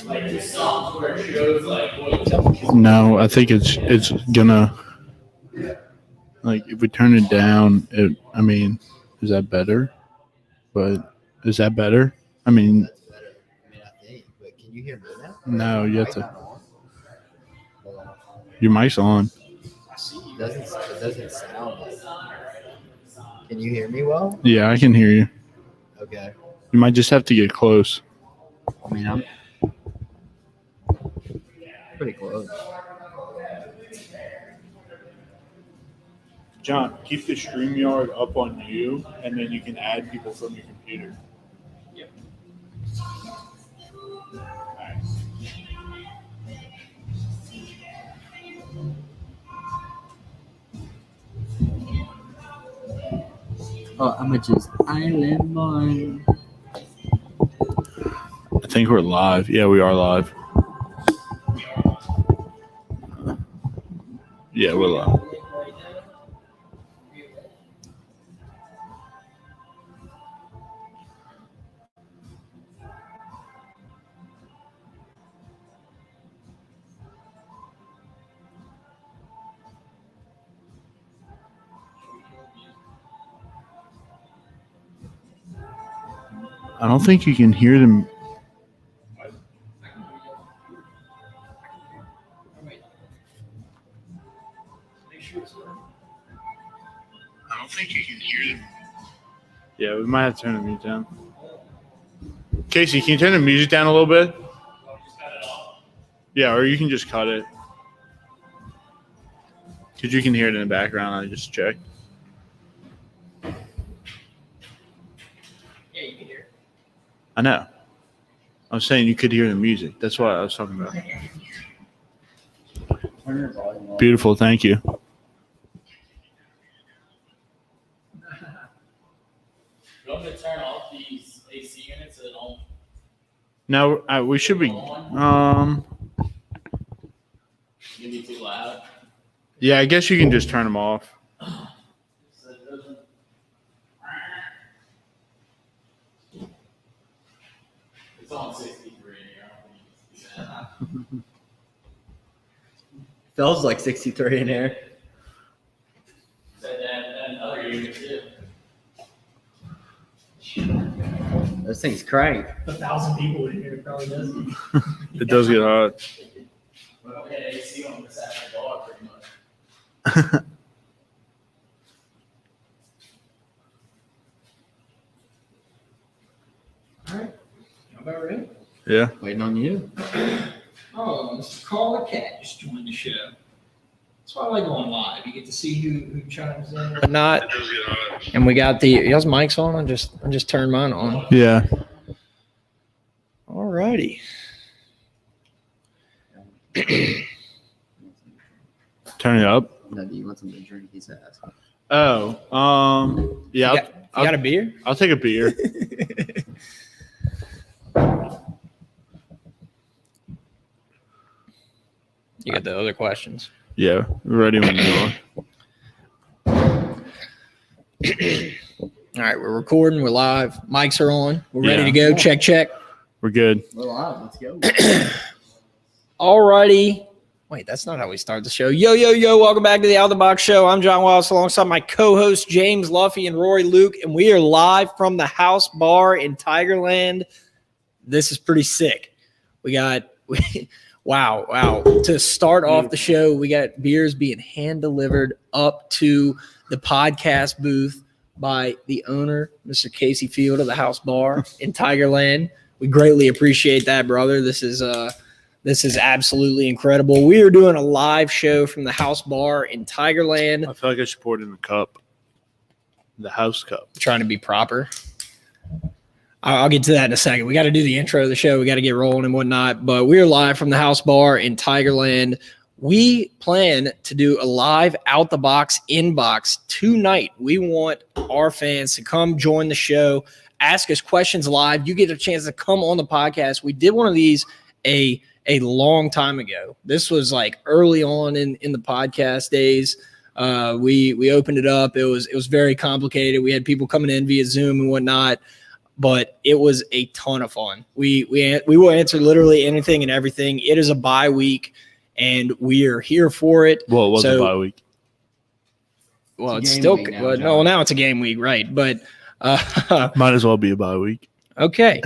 Like the songs where it shows like No, I think it's gonna, like, if we turn it down, I mean, is that better? But is that better? I mean, I think. But can you hear me now? no, you have Mic to. not on? Hold on. Your mic's on. It doesn't sound like. Can you hear me well? Yeah, I can hear you. Okay. You might just have to get close. I mean, I'm pretty close. John, keep the StreamYard up on you, and then you can add people from your computer. Yep. Oh, I'm just island boy. I think we're live. Yeah, we are live. Yeah, we're live. I don't think you can hear them. I don't think you can hear them. Yeah, we might have to turn the music down. Casey, can you turn the music down a little bit? Yeah, or you can just cut it. Because you can hear it in the background. I just checked. Yeah, you can hear it. I know. I was saying you could hear the music. That's what I was talking about. Beautiful. Thank you. You want me to turn off these AC units so they don't? Now we should be. Give me too loud. Yeah, I guess you can just turn them off. So it doesn't. It's on 63 here. I don't think you can see that. Feels like 63 in here. And other units too. Those things crank. 1,000 people in here probably does. It does get hot. Well, we had AC on this side of the bar pretty much. All right. How about ready? Yeah. Waiting on you. Oh, Mr. Carl the Cat just joined the show. That's why I like going live. You get to see who chimes in or not. And we got y'all's mics on. I just turned mine on. Yeah. All righty. Turn it up. No, do you want something to drink? He's asking. Oh. Yeah. You got a beer? I'll take a beer. You got the other questions. Yeah. We're ready when you are. All right, we're recording. We're live. Mics are on. We're ready Yeah. to go. Check, check. We're good. We're live. Let's go. All righty. Wait, that's not how we start the show. Yo, yo, yo. Welcome back to the Out of the Box Show. I'm John Wallace alongside my co-hosts James Luffy and Rory Luke, and we are live from the House Bar in Tigerland. This is pretty sick. Wow. To start off the show, we got beers being hand-delivered up to the podcast booth by the owner, Mr. Casey Field of the House Bar in Tigerland. We greatly appreciate that, brother. This is absolutely incredible. We are doing a live show from the House Bar in Tigerland. I feel like I should pour it in the cup. The house cup. Trying to be proper. I'll get to that in a second. We got to do the intro of the show. We got to get rolling and whatnot. But we're live from the House Bar in Tigerland. We plan to do a live Out the Box inbox tonight. We want our fans to come join the show, ask us questions live. You get a chance to come on the podcast. We did one of these a long time ago. This was like early on in the podcast days. We opened it up. It was very complicated. We had people coming in via Zoom and whatnot. but it was a ton of fun. We will answer literally anything and everything. It is a bye week, and we are here for it. Well, it was So- a bye week. Well, It's it's a game still week now, well, John. no. Now it's a game week, right? But Might as well be a bye week. okay.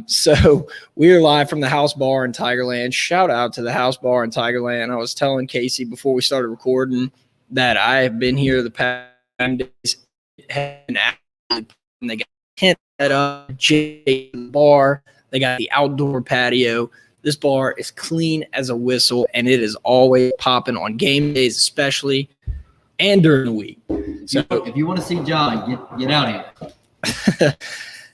So we are live from the House Bar in Tigerland. Shout out to the House Bar in Tigerland. I was telling Casey before we started recording that I have been here the past 9 days. And they got tent set up, the bar. They got the outdoor patio. This bar is clean as a whistle, and it is always popping on game days, especially and during the week. So If you want to see John, get out here.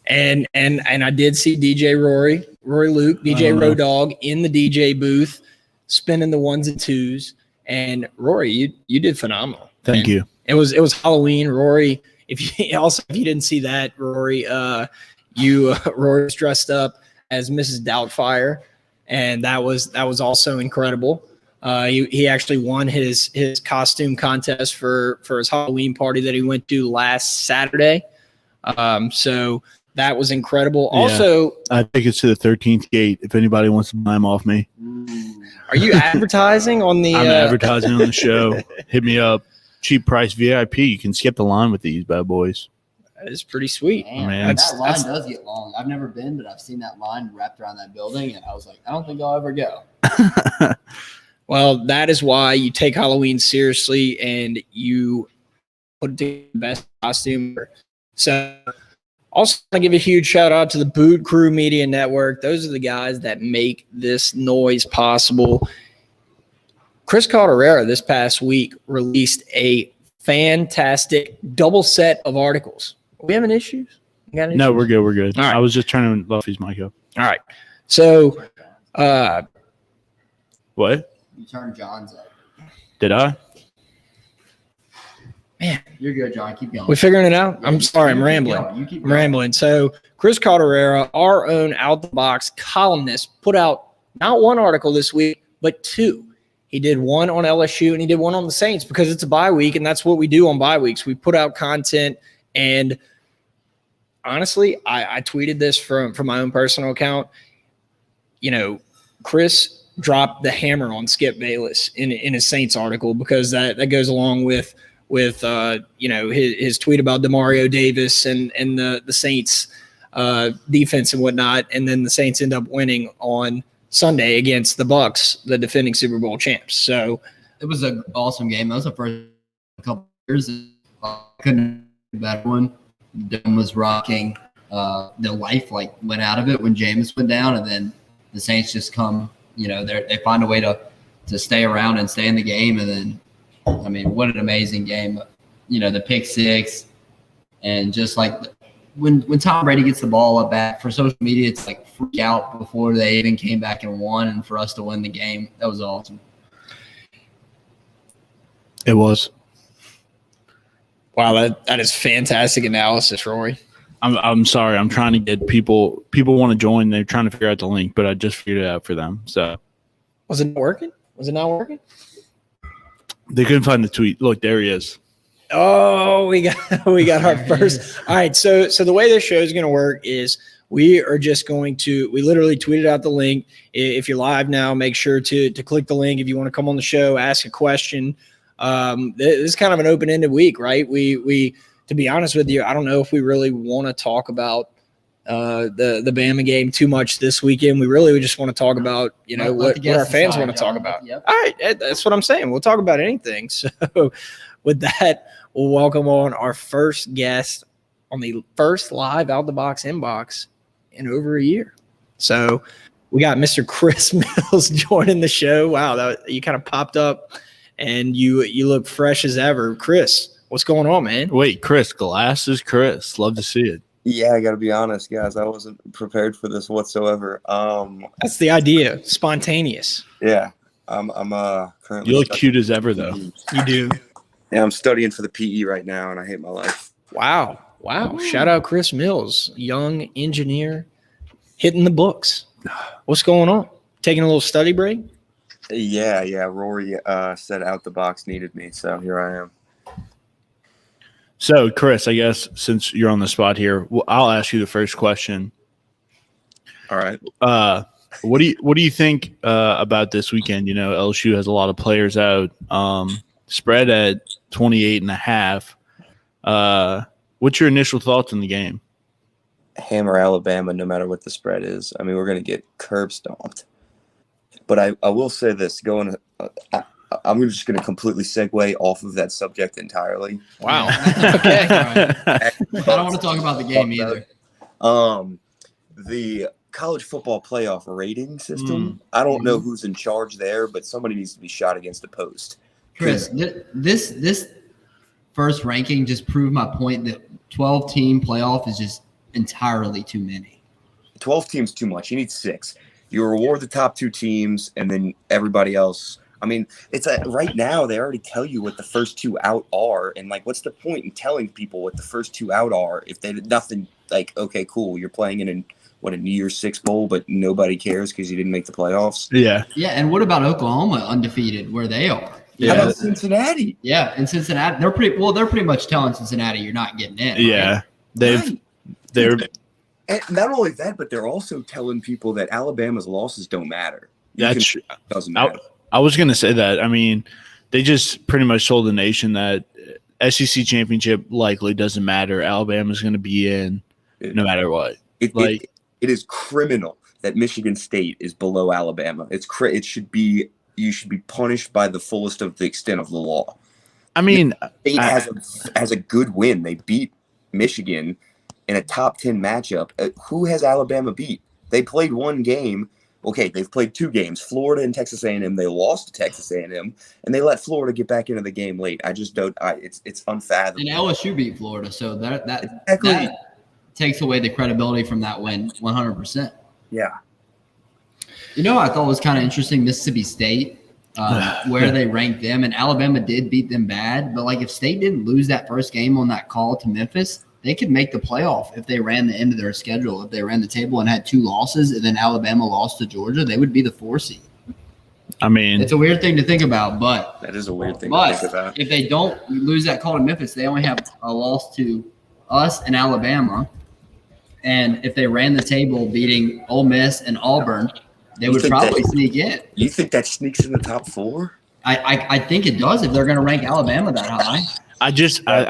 and I did see DJ Rory Luke, DJ Road Dog in the DJ booth, spinning the ones and twos. And Rory, you did phenomenal. Thank you. It was Halloween, Rory. If you didn't see that, Rory, Rory was dressed up as Mrs. Doubtfire, and that was also incredible. He actually won his costume contest for his Halloween party that he went to last Saturday. So that was incredible. Yeah. Also, I think it's to the 13th gate. If anybody wants to buy them off me, are you advertising on the? I'm advertising on the show. Hit me up. Cheap price VIP. You can skip the line with these bad boys. That is pretty sweet. Man, That line does get long. I've never been, but I've seen that line wrapped around that building, and I was like, I don't think I'll ever go. Well, that is why you take Halloween seriously and you put the best costume. So, also want to give a huge shout out to the Boot Crew Media Network. Those are the guys that make this noise possible. Chris Calderera this past week released a fantastic double set of articles. Are we having issues? No, we're good. We're good. All right. I was just turning Luffy's mic up. All right. So, What? You turn John's up. Did I? man, You're good, John. Keep going. we figuring it out? I'm sorry, I'm You keep rambling. going. You keep I'm going. rambling. So Chris Calderera, our own out the box columnist, put out not one article this week, but two. He did one on LSU and he did one on the Saints because it's a bye week, and that's what we do on bye weeks. We put out content, and honestly, I tweeted this from my own personal account. You know, Chris dropped the hammer on Skip Bayless in his Saints article because that goes along with you know, his tweet about Demario Davis and the Saints defense and whatnot, and then the Saints end up winning on Sunday against the Bucs, the defending Super Bowl champs. So It was an awesome game. That was the first couple years. I couldn't do a better one. The dome was rocking. The life went out of it when Jameis went down, and then the Saints just come. You know, they find a way to stay around and stay in the game, and then. I mean, what an amazing game. You know, the pick six, and just like when Tom Brady gets the ball up back, for social media, it's like freak out before they even came back and won, and for us to win the game, that was awesome. It was. wow, that is fantastic analysis, Rory. I'm sorry. I'm trying to get people want to join. They're trying to figure out the link, but I just figured it out for them. So Was it not working? Was it not working? they couldn't find the tweet. Look, there he is. Oh, we got our first. All right, so the way this show is going to work is we literally tweeted out the link. If you're live now, make sure to click the link if you want to come on the show, ask a question. This is kind of an open-ended week, right? We to be honest with you, I don't know if we really want to talk about the Bama game too much this weekend. We really just want to talk about, you know, what our fans want to talk about. Yep. All right, that's what I'm saying. We'll talk about anything. So with that, we'll welcome on our first guest on the first live Out the Box inbox in over a year. So we got Mr. Chris Mills joining the show. Wow, you kind of popped up and you look fresh as ever. Chris, what's going on, man? Wait, Chris. Glasses, Chris. Love to see it. Yeah, I got to be honest, guys. I wasn't prepared for this whatsoever. That's the idea. Spontaneous. Yeah, I'm currently. You look cute as ever, though. You do. Yeah, I'm studying for the PE right now, and I hate my life. Wow. Shout out Chris Mills, young engineer, hitting the books. What's going on? Taking a little study break? Yeah. Rory said Out the Box needed me, so here I am. So, Chris, I guess since you're on the spot here, I'll ask you the first question. All right. What do you think about this weekend? You know, LSU has a lot of players out. Spread at 28.5. What's your initial thoughts on the game? Hammer Alabama, no matter what the spread is. I mean, we're going to get curb stomped. But I will say this, I'm just going to completely segue off of that subject entirely. Wow. Okay. I don't want to talk about the game either. The college football playoff rating system, I don't know who's in charge there, but somebody needs to be shot against the post. Chris, this first ranking just proved my point that 12-team playoff is just entirely too many. 12 teams too much. You need 6. You reward the top 2 teams, and then everybody else. I mean, it's right now they already tell you what the first 2 out are, and like, what's the point in telling people what the first 2 out are if they did nothing? Like, okay, cool, you're playing in a New Year's Six bowl, but nobody cares because you didn't make the playoffs. Yeah. Yeah, and what about Oklahoma undefeated where they are? How about Cincinnati? Yeah, in Cincinnati, they're pretty much telling Cincinnati you're not getting in. Yeah, right? they're. And not only that, but they're also telling people that Alabama's losses don't matter. Doesn't matter. I was going to say that. I mean, they just pretty much told the nation that SEC championship likely doesn't matter. Alabama's going to be in no matter what. It is criminal that Michigan State is below Alabama. You should be punished by the fullest of the extent of the law. I mean, State has a good win. They beat Michigan in a top 10 matchup. Who has Alabama beat? They played one game. Okay, they've played 2 games, Florida and Texas A&M. They lost to Texas A&M, and they let Florida get back into the game late. I just don't. It's unfathomable. And LSU beat Florida, so that Exactly. takes away the credibility from that win 100%. Yeah. You know, I thought was kind of interesting, Mississippi State, where they ranked them, and Alabama did beat them bad. But like, if State didn't lose that first game on that call to Memphis, they could make the playoff if they ran the end of their schedule. If they ran the table and had 2 losses, and then Alabama lost to Georgia, they would be the 4 seed. I mean, It's a weird thing to think about, but That is a weird thing to think about. if they don't lose that call to Memphis, they only have a loss to us and Alabama. And if they ran the table beating Ole Miss and Auburn, they would probably sneak in. You think that sneaks in the top 4? I think it does if they're going to rank Alabama that high. I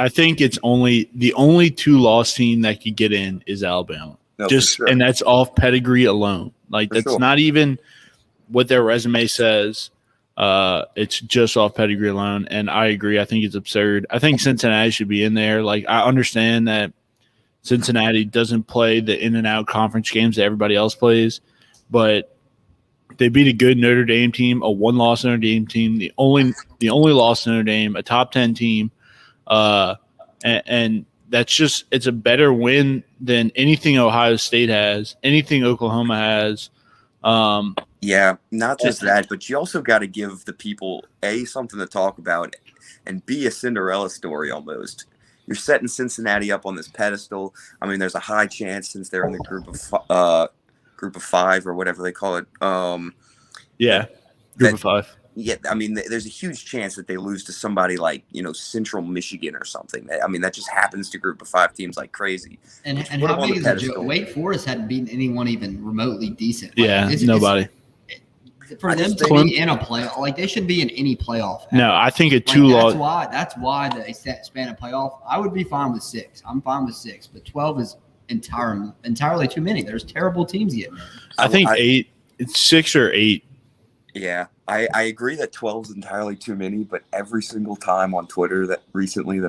think it's the only 2-loss team that could get in is Alabama. No, And that's off pedigree alone. Like, that's not even what their resume says. It's just off pedigree alone. And I agree. I think it's absurd. I think Cincinnati should be in there. Like, I understand that Cincinnati doesn't play the in and out conference games that everybody else plays, but they beat a good Notre Dame team, a 1-loss Notre Dame team, the only loss to Notre Dame, a top 10 team. And that's just, it's a better win than anything Ohio State has, anything Oklahoma has. Yeah, not just that, but you also got to give the people, A, something to talk about, and B, a Cinderella story almost. You're setting Cincinnati up on this pedestal. I mean, there's a high chance, since they're in the group of 5 or whatever they call it. Group of 5. Yeah, I mean, there's a huge chance that they lose to somebody like, Central Michigan or something. I mean, that just happens to group of 5 teams like crazy. And how big is the joke? Wake Forest hadn't beaten anyone even remotely decent. Nobody. For them to be in a playoff, like, they should be in any playoff. No, I think a 2-loss. That's why they span a playoff. I would be fine with 6. I'm fine with 6, but 12 is entirely too many. There's terrible teams getting in. I think 8. It's 6 or 8. Yeah, I agree that 12 is entirely too many, but every single time on Twitter that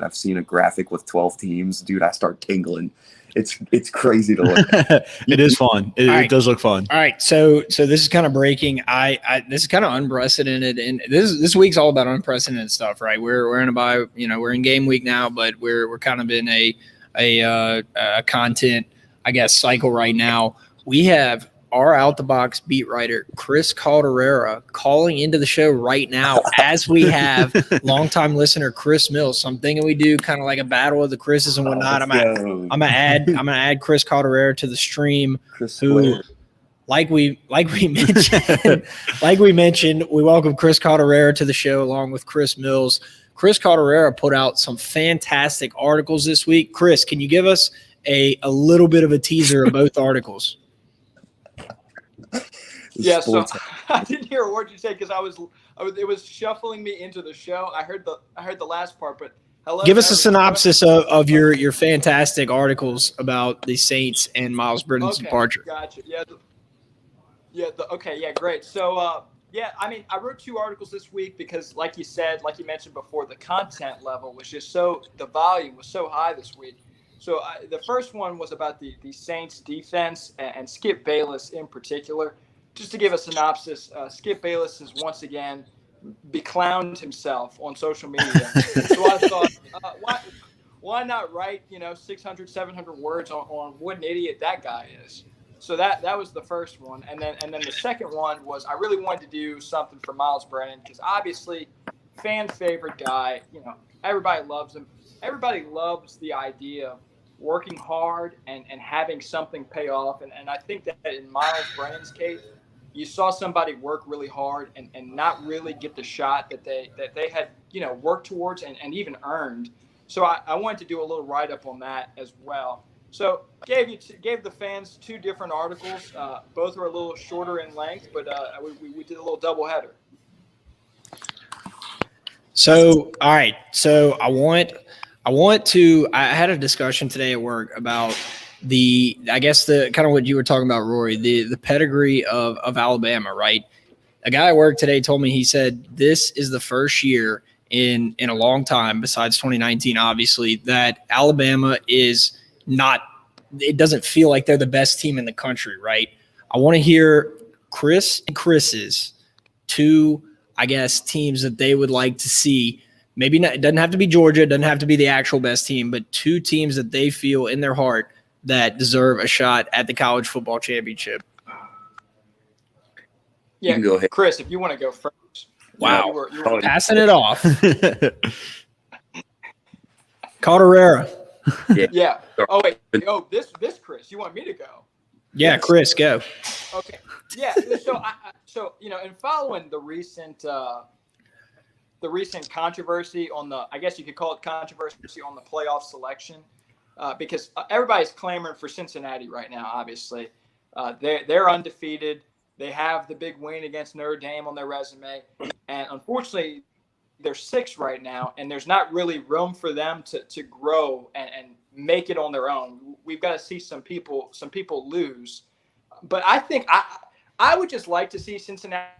I've seen a graphic with 12 teams, dude, I start tingling. It's crazy to look at. It is fun. It does look fun. All right, so this is kind of breaking. This is kind of unprecedented, and this week's all about unprecedented stuff, right? We're in a bye, we're in game week now, but we're kind of in a content, I guess, cycle right now. We have our out the box beat writer Chris Calderera calling into the show right now, as we have longtime listener Chris Mills. So I'm thinking we do kind of like a battle of the Chris's and whatnot. I'm gonna add Chris Calderera to the stream. Who, like we mentioned, we welcome Chris Calderera to the show along with Chris Mills. Chris Calderera put out some fantastic articles this week. Chris, can you give us a little bit of a teaser of both articles? Yeah, so Sports- I didn't hear a word you said because it was shuffling me into the show. I heard the last part, but hello. Give us a everyone. synopsis of your fantastic articles about the Saints and Miles Brennan's Okay, departure. gotcha. Okay, yeah, great. So, yeah, I mean, I wrote 2 articles this week because, like you said, like you mentioned before, the content level was just the volume was so high this week. So the first one was about the Saints defense and Skip Bayless in particular. Just to give a synopsis, Skip Bayless has once again beclowned himself on social media. So I thought, why not write 600, 700 words on what an idiot that guy is. So that was the first one, and then the second one was I really wanted to do something for Miles Brennan because obviously fan favorite guy. Everybody loves him. Everybody loves the idea of working hard and having something pay off, and I think that in Miles Brennan's case, you saw somebody work really hard and not really get the shot that they had worked towards and even earned. So I wanted to do a little write up on that as well. So gave the fans 2 different articles. Both were a little shorter in length, but we did a little double header. So, all right. So I had a discussion today at work about the kind of what you were talking about, Rory, the pedigree of Alabama, right? A guy at work today told me, he said, this is the first year in a long time, besides 2019, obviously, that Alabama is not, it doesn't feel like they're the best team in the country, right? I want to hear Chris and Chris's 2, I guess, teams that they would like to see. Maybe not, it doesn't have to be Georgia, it doesn't have to be the actual best team, but 2 teams that they feel in their heart that deserve a shot at the college football championship. Yeah, You can go ahead. Chris, if you want to go first. Wow. You were Passing it off. Calderera. Yeah. Oh wait. Oh, this Chris, you want me to go? Yeah, Chris, go. Okay. Yeah. So in following the recent controversy on the, I guess you could call it controversy on the playoff selection, because everybody's clamoring for Cincinnati right now. Obviously, they're undefeated. They have the big win against Notre Dame on their resume, and unfortunately, they're 6th right now, and there's not really room for them to grow and make it on their own. We've got to see some people lose, but I think I would just like to see Cincinnati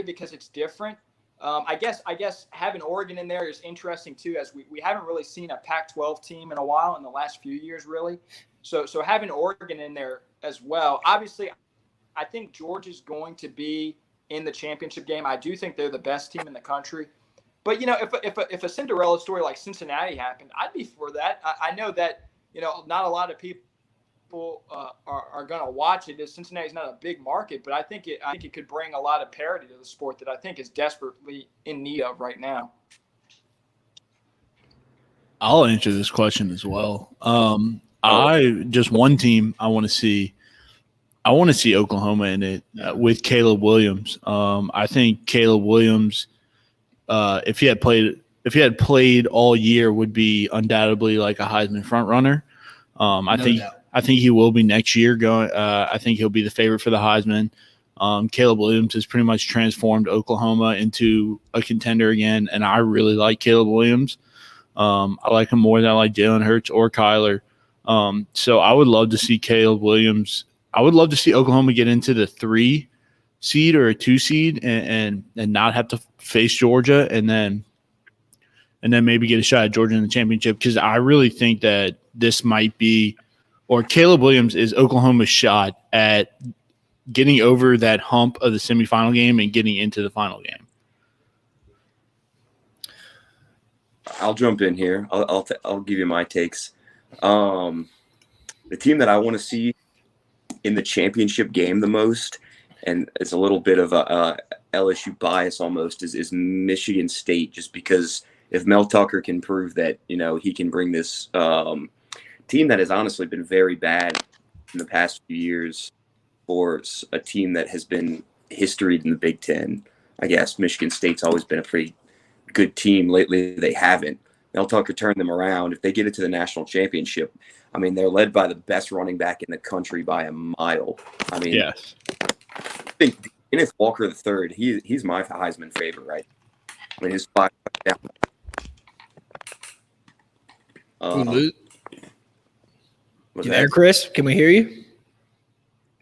because it's different. I guess having Oregon in there is interesting too, as we haven't really seen a Pac-12 team in a while in the last few years, really. So having Oregon in there as well. Obviously, I think Georgia's going to be in the championship game. I do think they're the best team in the country. But if a Cinderella story like Cincinnati happened, I'd be for that. I know that not a lot of people are going to watch it. Cincinnati's not a big market, but I think it could bring a lot of parity to the sport that I think is desperately in need of right now. I'll answer this question as well. Just one team I want to see. I want to see Oklahoma in it with Caleb Williams. I think Caleb Williams, if he had played all year, would be undoubtedly like a Heisman front runner. I think he will be next year. I think he'll be the favorite for the Heisman. Caleb Williams has pretty much transformed Oklahoma into a contender again, and I really like Caleb Williams. I like him more than I like Jalen Hurts or Kyler. So I would love to see Caleb Williams. I would love to see Oklahoma get into the 3 seed or a 2 seed and not have to face Georgia and then maybe get a shot at Georgia in the championship, because I really think that this might be, or Caleb Williams is Oklahoma's shot at getting over that hump of the semifinal game and getting into the final game. I'll jump in here. I'll give you my takes. The team that I want to see in the championship game the most, and it's a little bit of a LSU bias almost, is Michigan State, just because if Mel Tucker can prove that he can bring this team that has honestly been very bad in the past few years, for a team that has been historied in the Big Ten. I guess Michigan State's always been a pretty good team lately. They haven't. Mel Tucker turned them around. If they get it to the national championship, I mean, they're led by the best running back in the country by a mile. I mean, Yes. I think Kenneth Walker III, he's my Heisman favorite, right? I mean, his 5 down. You Was there, that Chris? Can we hear you?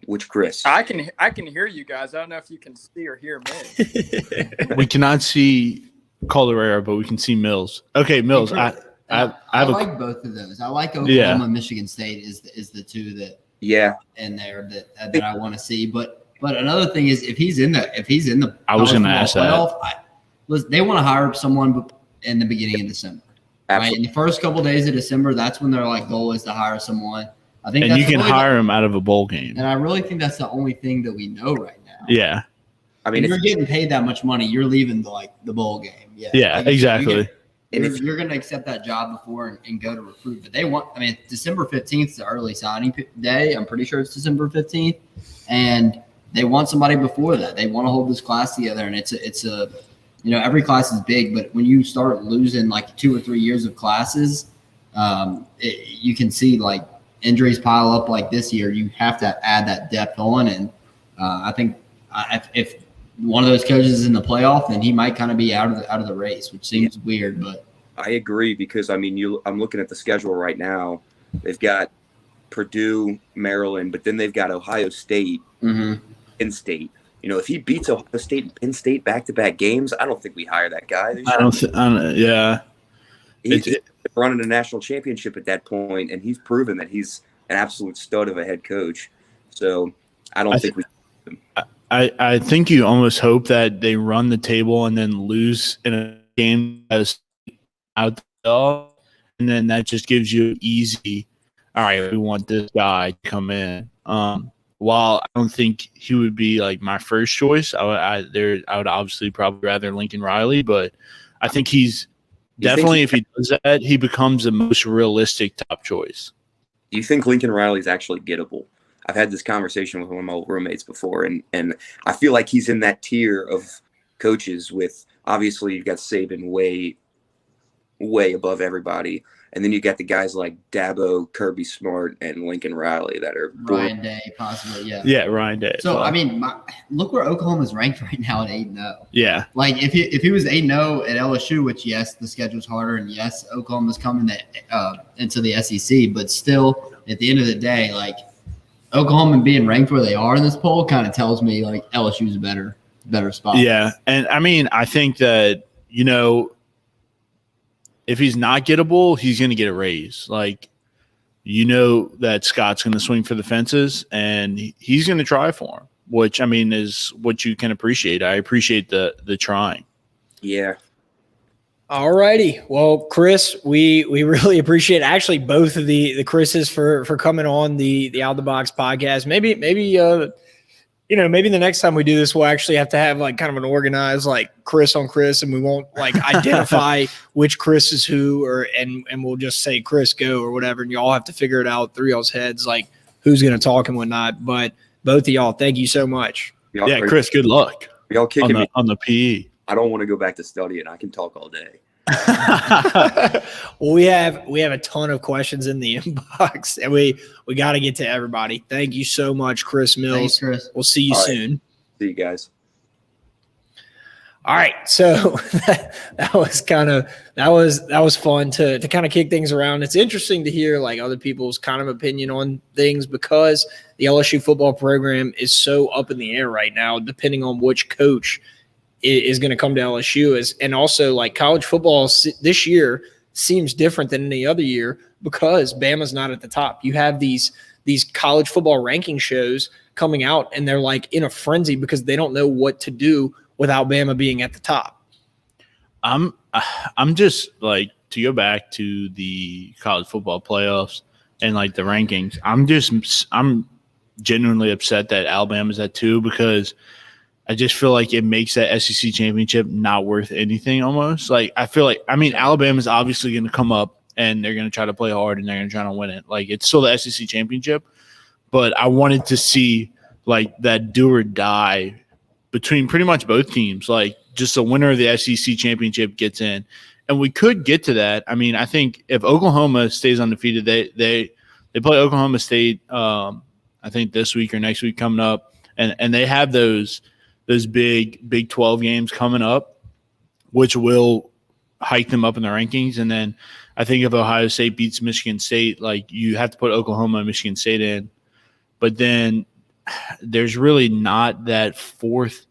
which Chris? I can hear you guys. I don't know if you can see or hear me. We cannot see Calderera, but we can see Mills. Okay, Mills. I have like both of those. I like Oklahoma, Yeah. Michigan State is the two that Yeah, in there that I want to see. But another thing is if he's in the I was college gonna ask football playoff, they want to hire someone in the beginning of December. Right? absolutely. In the first couple of days of December, that's when their goal is to hire someone. I think and that's you can really hire him out of a bowl game. and I really think that's the only thing that we know right now. Yeah. I mean, If you're if, getting paid that much money, you're leaving the bowl game. Yeah, Yeah, Like, exactly. You're going to accept that job before and go to recruit. But they want, I mean, December 15th is the early signing day. I'm pretty sure it's December 15th. And they want somebody before that. They want to hold this class together. And it's a every class is big, but when you start losing 2 or 3 years of classes, you can see injuries pile up like this year. You have to add that depth on. And I think if one of those coaches is in the playoff, then he might kind of be out of the race, which seems weird, but I agree because I mean, I'm looking at the schedule right now. They've got Purdue, Maryland, but then they've got Ohio State, Penn State. If he beats Ohio State and Penn State back-to-back games, I don't think we hire that guy. Yeah. He's running a national championship at that point, and he's proven that he's an absolute stud of a head coach. So I don't think we. I think you almost hope that they run the table and then lose in a game as out the and then that just gives you easy. All right, we want this guy to come in. While I don't think he would be my first choice, I would obviously probably rather Lincoln Riley, but I think he's definitely, if he does that, he becomes the most realistic top choice. Do you think Lincoln Riley is actually gettable? I've had this conversation with one of my old roommates before, and I feel like he's in that tier of coaches with, obviously, you've got Saban way above everybody. And then you got the guys like Dabo, Kirby Smart, and Lincoln Riley that are Ryan Day, possibly, yeah. Yeah, Ryan Day. So, I mean, look where Oklahoma's ranked right now at 8-0. Yeah. If he was 8-0 at LSU, which, yes, the schedule's harder, and, yes, Oklahoma's coming into the SEC, but still, at the end of the day, Oklahoma being ranked where they are in this poll kind of tells me, LSU's a better spot. Yeah, and, I mean, I think that, if he's not gettable, he's going to get a raise. That Scott's going to swing for the fences, and he's going to try for him, which, I mean, is what you can appreciate. I appreciate the trying. Yeah. All righty. Well, Chris, we really appreciate actually both of the Chris's for coming on the Out of the Box podcast. Maybe maybe the next time we do this, we'll actually have to have kind of an organized Chris on Chris, and we won't identify which Chris is who, and we'll just say Chris go or whatever, and y'all have to figure it out through y'all's heads who's going to talk and whatnot. But both of y'all, thank you so much. Yeah, Chris, good luck. Y'all kicking me on the PE. I don't want to go back to studying. I can talk all day. Well, we have a ton of questions in the inbox, and we got to get to everybody. Thank you so much, Chris Mills. Thanks, Chris. We'll see you soon. See you guys. All right, so that was fun to kind of kick things around. It's interesting to hear other people's kind of opinion on things because the LSU football program is so up in the air right now, depending on which coach is going to come to LSU. And also college football this year seems different than any other year because Bama's not at the top. You have these college football ranking shows coming out, and they're in a frenzy because they don't know what to do without Bama being at the top. I'm just to go back to the college football playoffs and the rankings. I'm genuinely upset that Alabama's at 2 because I just feel like it makes that SEC championship not worth anything almost. I feel Alabama's obviously going to come up and they're going to try to play hard and they're going to try to win it. It's still the SEC championship, but I wanted to see that do or die between pretty much both teams. just the winner of the SEC championship gets in. And we could get to that. I mean, I think if Oklahoma stays undefeated, they play Oklahoma State, I think this week or next week coming up. And they have those big Big 12 games coming up, which will hike them up in the rankings. And then I think if Ohio State beats Michigan State, like you have to put Oklahoma and Michigan State in. But then there's really not that fourth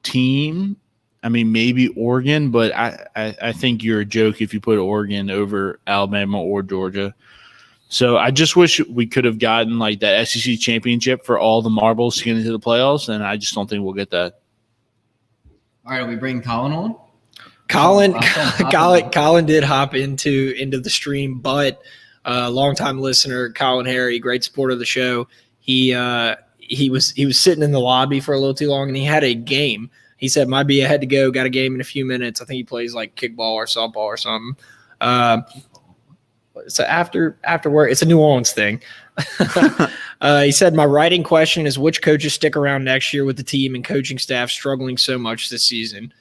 team. I mean, maybe Oregon, but I think you're a joke if you put Oregon over Alabama or Georgia. So I just wish we could have gotten like that SEC championship for all the marbles to get into the playoffs, and I just don't think we'll get that. All right, are we bringing Colin on? Colin did hop into the stream, but longtime listener, Colin Harry, great supporter of the show. He was sitting in the lobby for a little too long, and he had a game. He said, "Might be ahead to go. Got a game in a few minutes." I think he plays like kickball or softball or something. So after work, it's a New Orleans thing. He said, "My writing question is which coaches stick around next year with the team and coaching staff struggling so much this season?"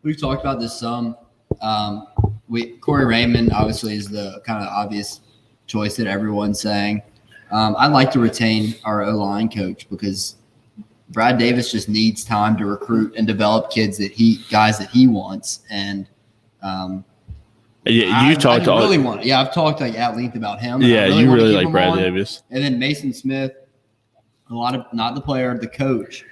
We've talked about this some. Corey Raymond obviously is the kind of obvious choice that everyone's saying. I'd like to retain our O-line coach because Brad Davis just needs time to recruit and develop guys that he wants. And I've talked at length about him. Yeah, you really like Brad Davis. And then Mason Smith, not the player, the coach.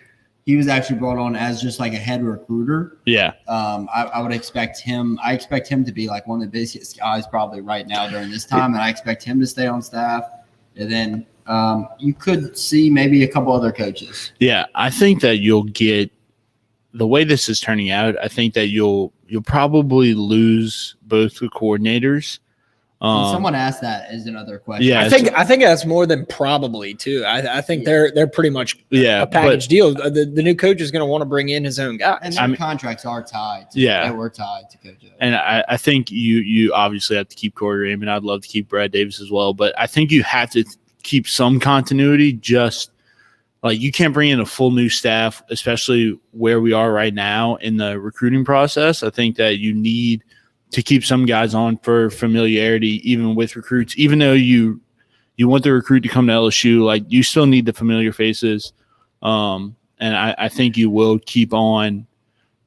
He was actually brought on as just like a head recruiter. Yeah. I would expect him. I expect him to be like one of the busiest guys probably right now during this time, and I expect him to stay on staff. And then you could see maybe a couple other coaches. Yeah, I think that you'll get the way this is turning out. I think that you'll probably lose both the coordinators. Someone asked that as another question. Yeah, I think that's more than probably too. I think they're pretty much a package deal. The new coach is going to want to bring in his own guys. And their contracts are tied. We're tied to coaches. And I think you obviously have to keep Corey Raymond. I'd love to keep Brad Davis as well, but I think you have to keep some continuity. Just like you can't bring in a full new staff, especially where we are right now in the recruiting process. I think that you need to keep some guys on for familiarity, even with recruits, even though you want the recruit to come to LSU, like you still need the familiar faces. And I think you will keep on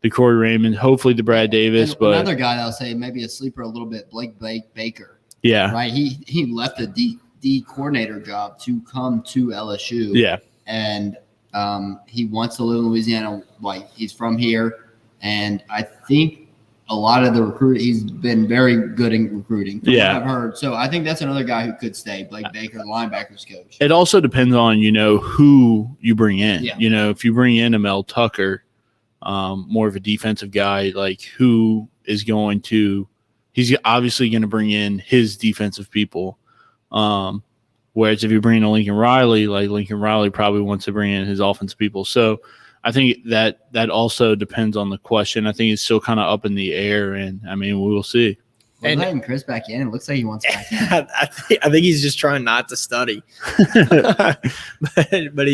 the Corey Raymond, hopefully the Brad Davis. And but another guy that I'll say maybe a sleeper a little bit, Blake Baker. Yeah. Right. He left the D coordinator job to come to LSU. Yeah. And he wants to live in Louisiana. Like he's from here. And I think a lot of the he's been very good in recruiting. From what I've heard. So I think that's another guy who could stay, Blake Baker, the linebackers coach. It also depends on, who you bring in. Yeah. If you bring in a Mel Tucker, more of a defensive guy, like who is going to – he's obviously going to bring in his defensive people. Whereas if you bring in a Lincoln Riley, like Lincoln Riley probably wants to bring in his offensive people. So – I think that also depends on the question. I think it's still kind of up in the air, and I mean, we will see. We're letting Chris back in. It looks like he wants back in. I think he's just trying not to study, but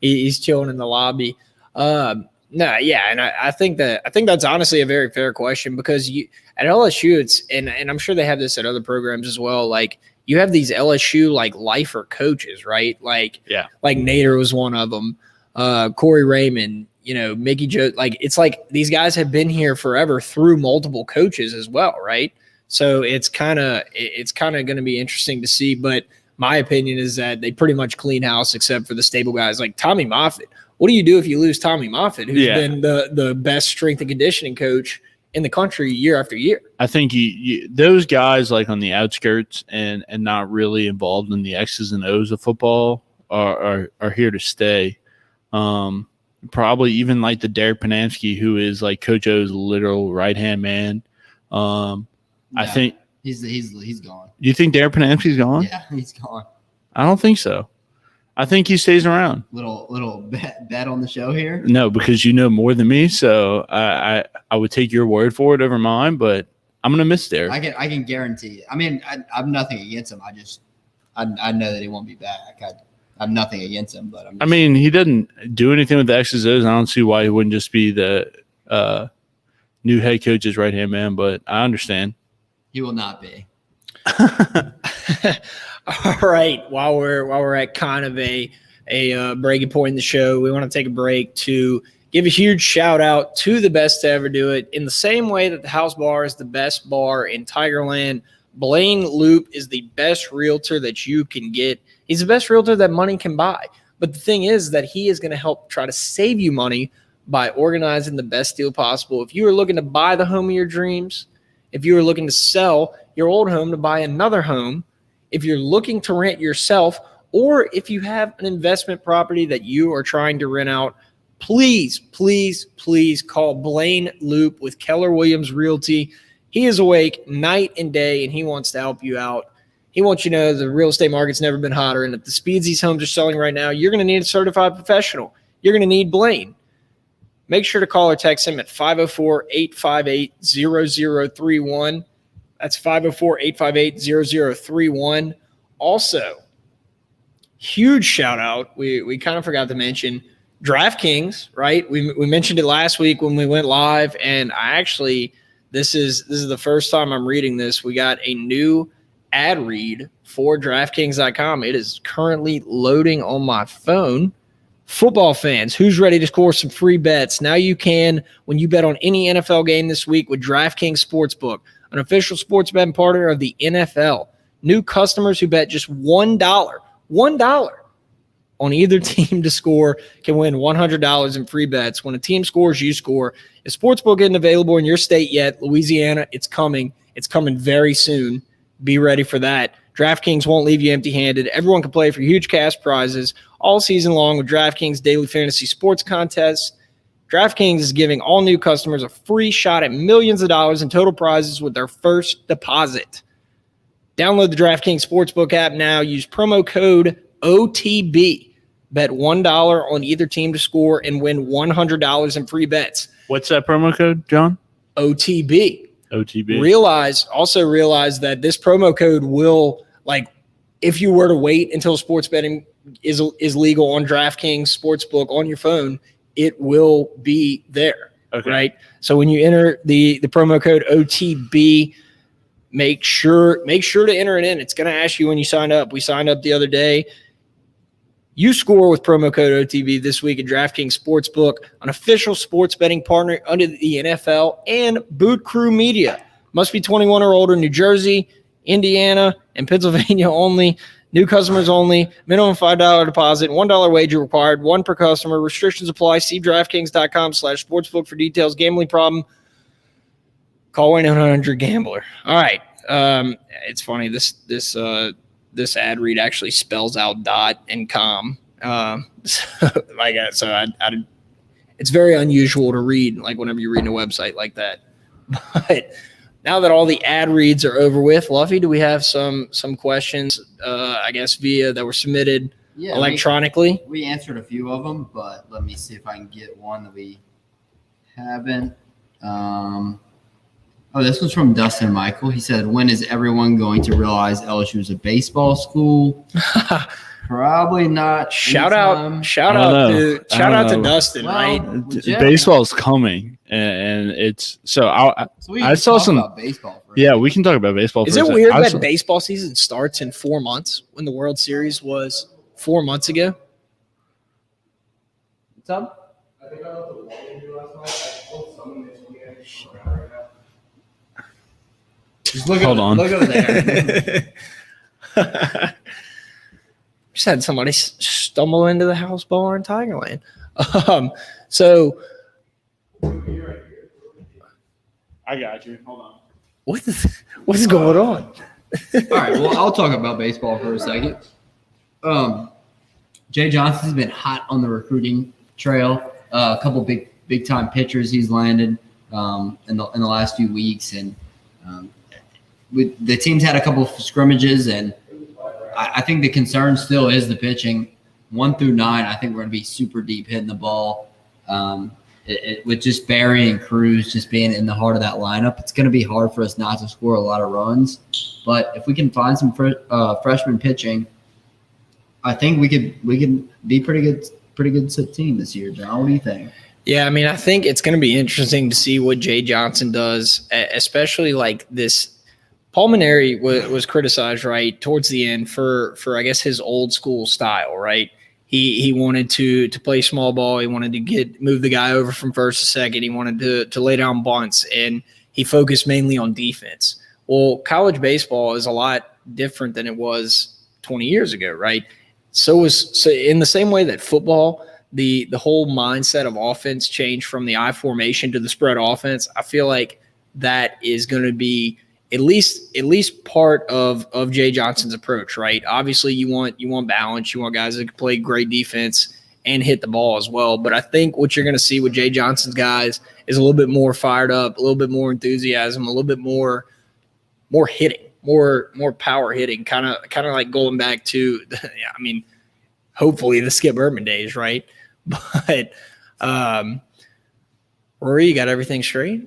he's chilling in the lobby. And I think that's honestly a very fair question because at LSU and I'm sure they have this at other programs as well. Like you have these LSU like lifer coaches, right? Like Nader was one of them. Corey Raymond, Mickey Joe, like it's like these guys have been here forever through multiple coaches as well, right? So it's kind of going to be interesting to see. But my opinion is that they pretty much clean house except for the stable guys like Tommy Moffitt. What do you do if you lose Tommy Moffitt, who's been the best strength and conditioning coach in the country year after year? I think those guys like on the outskirts and not really involved in the X's and O's of football are here to stay. Probably even like the Derek Panamsky, who is like Coach O's literal right-hand man. I think he's gone. You think Derek Panamsky's gone? Yeah, he's gone. I don't think so. I think he stays around. Little bet on the show here. No, because you know more than me, so I would take your word for it over mine. But I'm gonna miss Derek. I can guarantee it. I mean, I'm nothing against him. I know that he won't be back. I have nothing against him, but I mean, he didn't do anything with the X's and O's. I don't see why he wouldn't just be the new head coach's right-hand man, but I understand. he will not be. All right. While we're at kind of a breaking point in the show, we want to take a break to give a huge shout out to the best to ever do it. In the same way that the House Bar is the best bar in Tigerland, Blaine Loop is the best realtor that you can get. He's the best realtor that money can buy. But the thing is that he is going to help try to save you money by organizing the best deal possible. If you are looking to buy the home of your dreams, if you are looking to sell your old home to buy another home, if you're looking to rent yourself, or if you have an investment property that you are trying to rent out, please, please, please call Blaine Loop with Keller Williams Realty. He is awake night and day, and he wants to help you out. He wants you to know the real estate market's never been hotter, and at the speeds these homes are selling right now, you're going to need a certified professional. You're going to need Blaine. Make sure to call or text him at 504-858-0031. That's 504-858-0031. Also, huge shout out. We kind of forgot to mention Draftkings, right? We mentioned it last week when we went live, and this is the first time I'm reading this. We got a new ad read for DraftKings.com. It is currently loading on my phone. Football fans, who's ready to score some free bets? Now you can when you bet on any NFL game this week with DraftKings Sportsbook, an official sports betting partner of the NFL. New customers who bet just $1 on either team to score can win $100 in free bets. When a team scores, you score. If Sportsbook isn't available in your state yet, Louisiana, it's coming. It's coming very soon. Be ready for that. DraftKings won't leave you empty-handed. Everyone can play for huge cash prizes all season long with DraftKings Daily Fantasy Sports Contests. DraftKings is giving all new customers a free shot at millions of dollars in total prizes with their first deposit. Download the DraftKings Sportsbook app now. Use promo code OTB. Bet $1 on either team to score and win $100 in free bets. What's that promo code, John? OTB. OTB. Also realize that this promo code will, if you were to wait until sports betting is legal on DraftKings Sportsbook on your phone, it will be there. Okay. Right? So when you enter the promo code OTB, make sure to enter it in. It's going to ask you when you sign up. We signed up the other day. You score with promo code OTB this week at DraftKings Sportsbook, an official sports betting partner under the NFL and Boot Crew Media. Must be 21 or older, New Jersey, Indiana, and Pennsylvania only. New customers only. Minimum $5 deposit, $1 wager required, one per customer. Restrictions apply. See DraftKings.com/sportsbook for details. Gambling problem? Call 1-800-GAMBLER. All right. It's funny. This ad read actually spells out dot and com. It's very unusual to read, whenever you're reading a website like that. But now that all the ad reads are over with, Luffy, do we have some questions, that were submitted electronically? We answered a few of them, but let me see if I can get one that we haven't. This was from Dustin Michael. He said, when is everyone going to realize LSU is a baseball school? Probably not. Shout out to Dustin, right? Baseball's coming, and it's I saw some about baseball. We can talk about baseball. Is it weird that baseball season starts in 4 months when the World Series was 4 months ago? What's up? I think I left the wall you last night. I told someone they told me I should come around right now. Just look Hold on. Look over there. Just had somebody stumble into the house bar in Tigerland. I got you. Hold on. What's going on? All right. Well, I'll talk about baseball for a second. Jay Johnson's been hot on the recruiting trail. A couple big time pitchers he's landed in the last few weeks, and the team's had a couple of scrimmages, and I think the concern still is the pitching. 1 through 9, I think we're going to be super deep hitting the ball. With just Barry and Cruz just being in the heart of that lineup, it's going to be hard for us not to score a lot of runs. But if we can find some freshman pitching, I think we could be pretty good team this year, John. What do you think? Yeah, I mean, I think it's going to be interesting to see what Jay Johnson does, especially like this. Paul Maneri was criticized right towards the end for I guess his old school style, right? He wanted to play small ball. He wanted to move the guy over from first to second. He wanted to lay down bunts, and he focused mainly on defense. Well, college baseball is a lot different than it was 20 years ago, right? So in the same way that football, the whole mindset of offense changed from the I formation to the spread offense. I feel like that is going to be at least part of Jay Johnson's approach, right? Obviously, you want balance. You want guys that can play great defense and hit the ball as well. But I think what you're going to see with Jay Johnson's guys is a little bit more fired up, a little bit more enthusiasm, a little bit more hitting, more power hitting, kind of like going back to, I mean, hopefully the Skip Urban days, right? But Rory, you got everything straight?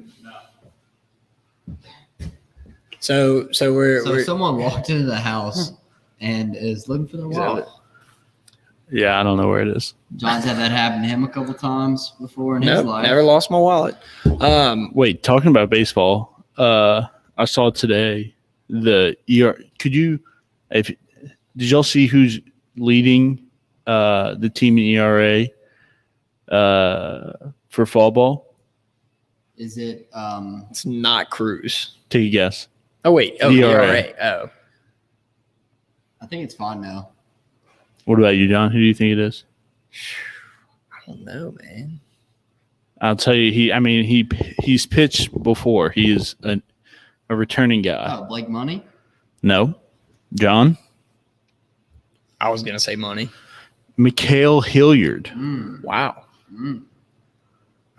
So we're someone walked into the house and is looking for their wallet. Yeah, I don't know where it is. John's had that happen to him a couple times before in his nope, life. never lost my wallet. Wait, talking about baseball, I saw today the ER. Did y'all see who's leading the team in ERA for fall ball? Is it? It's not Cruz. Take a guess. Oh wait, ERA. Oh, I think it's fine now. What about you, John? Who do you think it is? I don't know, man. I'll tell you. He's pitched before. He is a returning guy. Oh, Blake Money? No, John. I was gonna say Money. Mikhail Hilliard. Wow.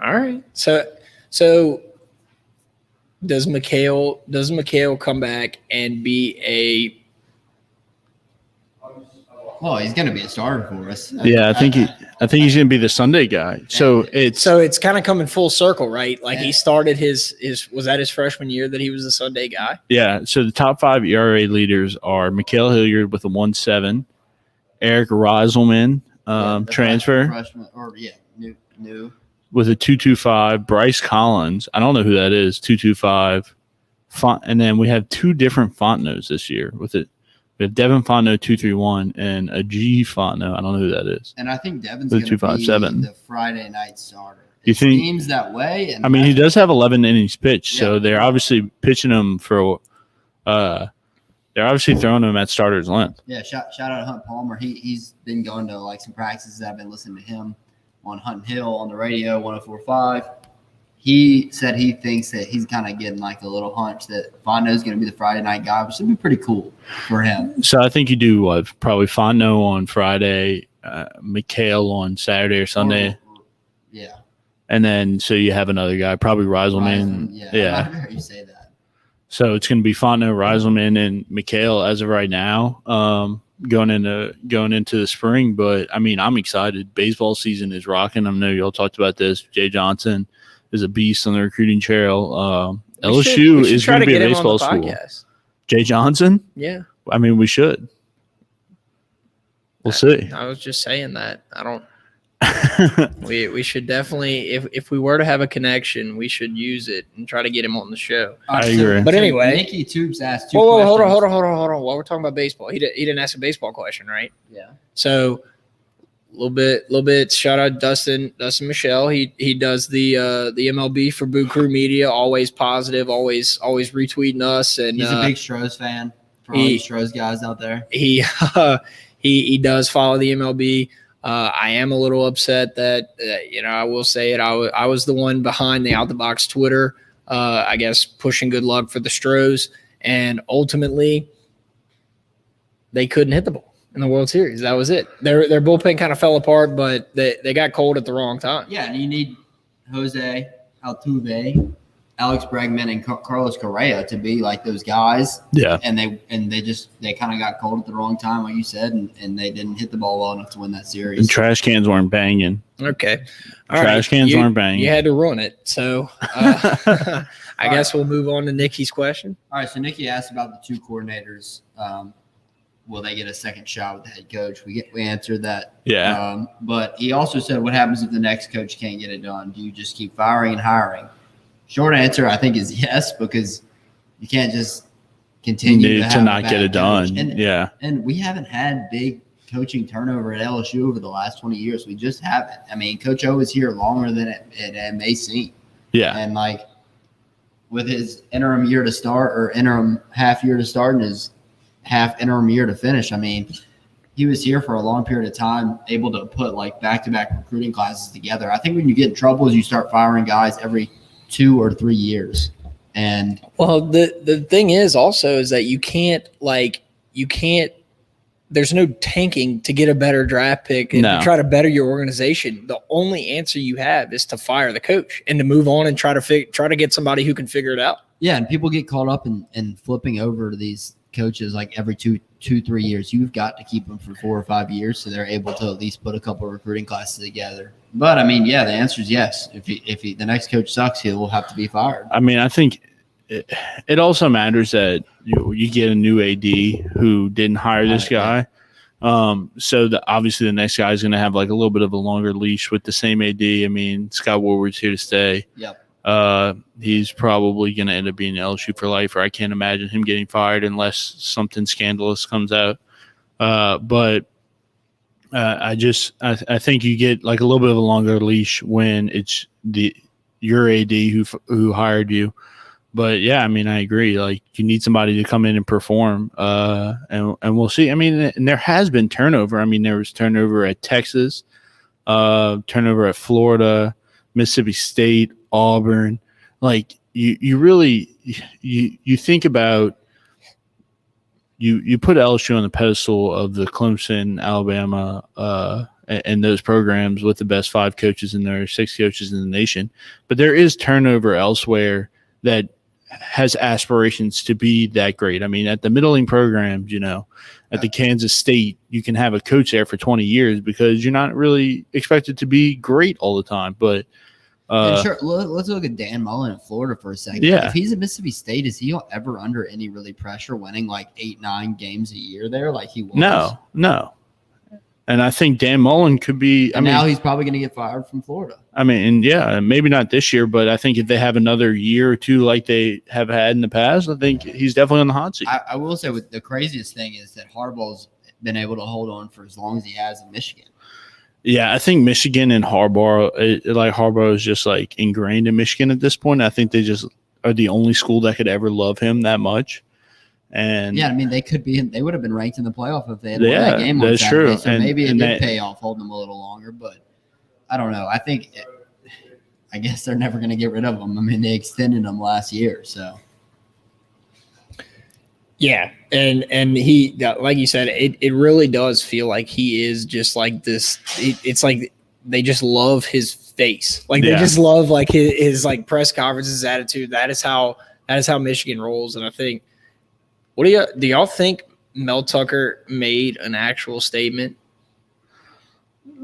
All right. So does Mikhail come back and be a? Well, he's going to be a starter for us. Yeah, I think he's going to be the Sunday guy. So it's kind of coming full circle, right? Like Yeah. he started his was that his freshman year that he was the Sunday guy? yeah. So the top 5 ERA leaders are Mikhail Hilliard with a 1.7, Eric Reiselman, The transfer freshman, or new. with a 2.25, Bryce Collins. I don't know who that is. 2.25, and then we have 2 different Fontenot's this year with it. We have Devin Fontenot 2.31 and a G Fontenot. I don't know who that is. And I think Devin's The going to be 2.57. the Friday night starter. You It think- seems that way. And I mean, he does have 11 innings pitched, so Yeah. they're obviously pitching him for. They're obviously throwing him at starter's length. Yeah, shout out to Hunt Palmer. He's been going to like some practices. I've been listening to him on Hunt Hill on the radio, 104.5. He said he thinks that he's kind of getting like a little hunch that Fondo's going to be the Friday night guy, which would be pretty cool for him. So I think you do probably Fontenot on Friday, Mikhail on Saturday or Sunday, Yeah. and then so you have another guy, probably Reiselman. Yeah. I heard you say that. So it's going to be Fontenot, Reiselman, and Mikhail as of right now, going into the spring. But I mean, I'm excited. Baseball season is rocking. I know y'all talked about this. Jay Johnson is a beast on the recruiting trail. LSU We should is try going to be a get him on baseball the school. podcast. Jay Johnson? Yeah, I mean, we should. We'll see. I was just saying that. I don't. We should definitely, if we were to have a connection, we should use it and try to get him on the show. I agree. But anyway, Nikki Tubes asked 2 whoa, questions. hold on. While we're talking about baseball, he didn't ask a baseball question, right? Yeah. So a little bit. Shout out Dustin Michelle. He does the MLB for Boo Crew Media. Always positive. Always retweeting us. And He's a big Stros fan for all you Stros guys out there. he does follow the MLB. I am a little upset that I will say it. I was the one behind the Out the Box Twitter. I guess pushing good luck for the Stros, and ultimately they couldn't hit the ball in the World Series. That was it. Their bullpen kind of fell apart, but they got cold at the wrong time. Yeah, and you need Jose Altuve, Alex Bregman, and Carlos Correa to be like those guys. Yeah. And they kind of got cold at the wrong time, like you said, and they didn't hit the ball well enough to win that And series. trash cans weren't banging. Okay. All Trash cans weren't banging. You had to run it. So I guess we'll move on to Nikki's question. All right, so Nikki asked about the 2 coordinators. will they get a second shot with the head coach? We answered that. Yeah. But he also said, what happens if the next coach can't get it done? Do you just keep firing and hiring? Short answer, I think, is yes, because you can't just continue to have not get it done. And, and we haven't had big coaching turnover at LSU over the last 20 years. We just haven't. I mean, Coach O is here longer than it may seem. Yeah. And like with his interim year to start or interim half year to start and his half interim year to finish, I mean, he was here for a long period of time, able to put like back-to-back recruiting classes together. I think when you get in trouble is you start firing guys every 2 or 3 years. And well, the thing is also is that you can't there's no tanking to get a better draft pick and to try to better your organization. The only answer you have is to fire the coach and to move on and try to get somebody who can figure it out. Yeah, and people get caught up in flipping over to these coaches like every 2, 3 years. You've got to keep them for 4 or 5 years so they're able to at least put a couple of recruiting classes together. But I mean, yeah, the answer is yes. If the next coach sucks, he will have to be fired. I mean, I think it also matters that you get a new AD who didn't hire this guy. So obviously the next guy is going to have like a little bit of a longer leash with the same AD. I mean, Scott Woodward's here to stay. Yep. He's probably going to end up being LSU for life, or I can't imagine him getting fired unless something scandalous comes out. But I think you get like a little bit of a longer leash when it's your AD who hired you. But yeah, I mean, I agree. Like, you need somebody to come in and perform, and we'll see. I mean, and there has been turnover. I mean, there was turnover at Texas, turnover at Florida, Mississippi State, Auburn. Like, you really think about you put LSU on the pedestal of the Clemson, Alabama, and those programs with the best 5 coaches in there, 6 coaches in the nation. But there is turnover elsewhere that has aspirations to be that great. I mean, at the middling programs, at the Kansas State, you can have a coach there for 20 years because you're not really expected to be great all the time. But sure, let's look at Dan Mullen in Florida for a second. Yeah. If he's at Mississippi State, is he ever under any really pressure winning like 8-9 games a year there like he was? No. And I think Dan Mullen could be. Now he's probably going to get fired from Florida. I mean, yeah, maybe not this year, but I think if they have another year or two like they have had in the past, I think he's definitely on the hot seat. I will say the craziest thing is that Harbaugh's been able to hold on for as long as he has in Michigan. Yeah, I think Michigan and Harbaugh is just like ingrained in Michigan at this point. I think they just are the only school that could ever love him that much. And yeah, I mean, they would have been ranked in the playoff if they had won that game on Saturday. True. So maybe it did pay off holding them a little longer, but I don't know. I guess they're never going to get rid of him. I mean, they extended him last year, so. Yeah, and he, like you said, it really does feel like he is just like this. It's like they just love his face. Like they just love like his like press conferences, attitude. That is how Michigan rolls. And I think, do y'all think Mel Tucker made an actual statement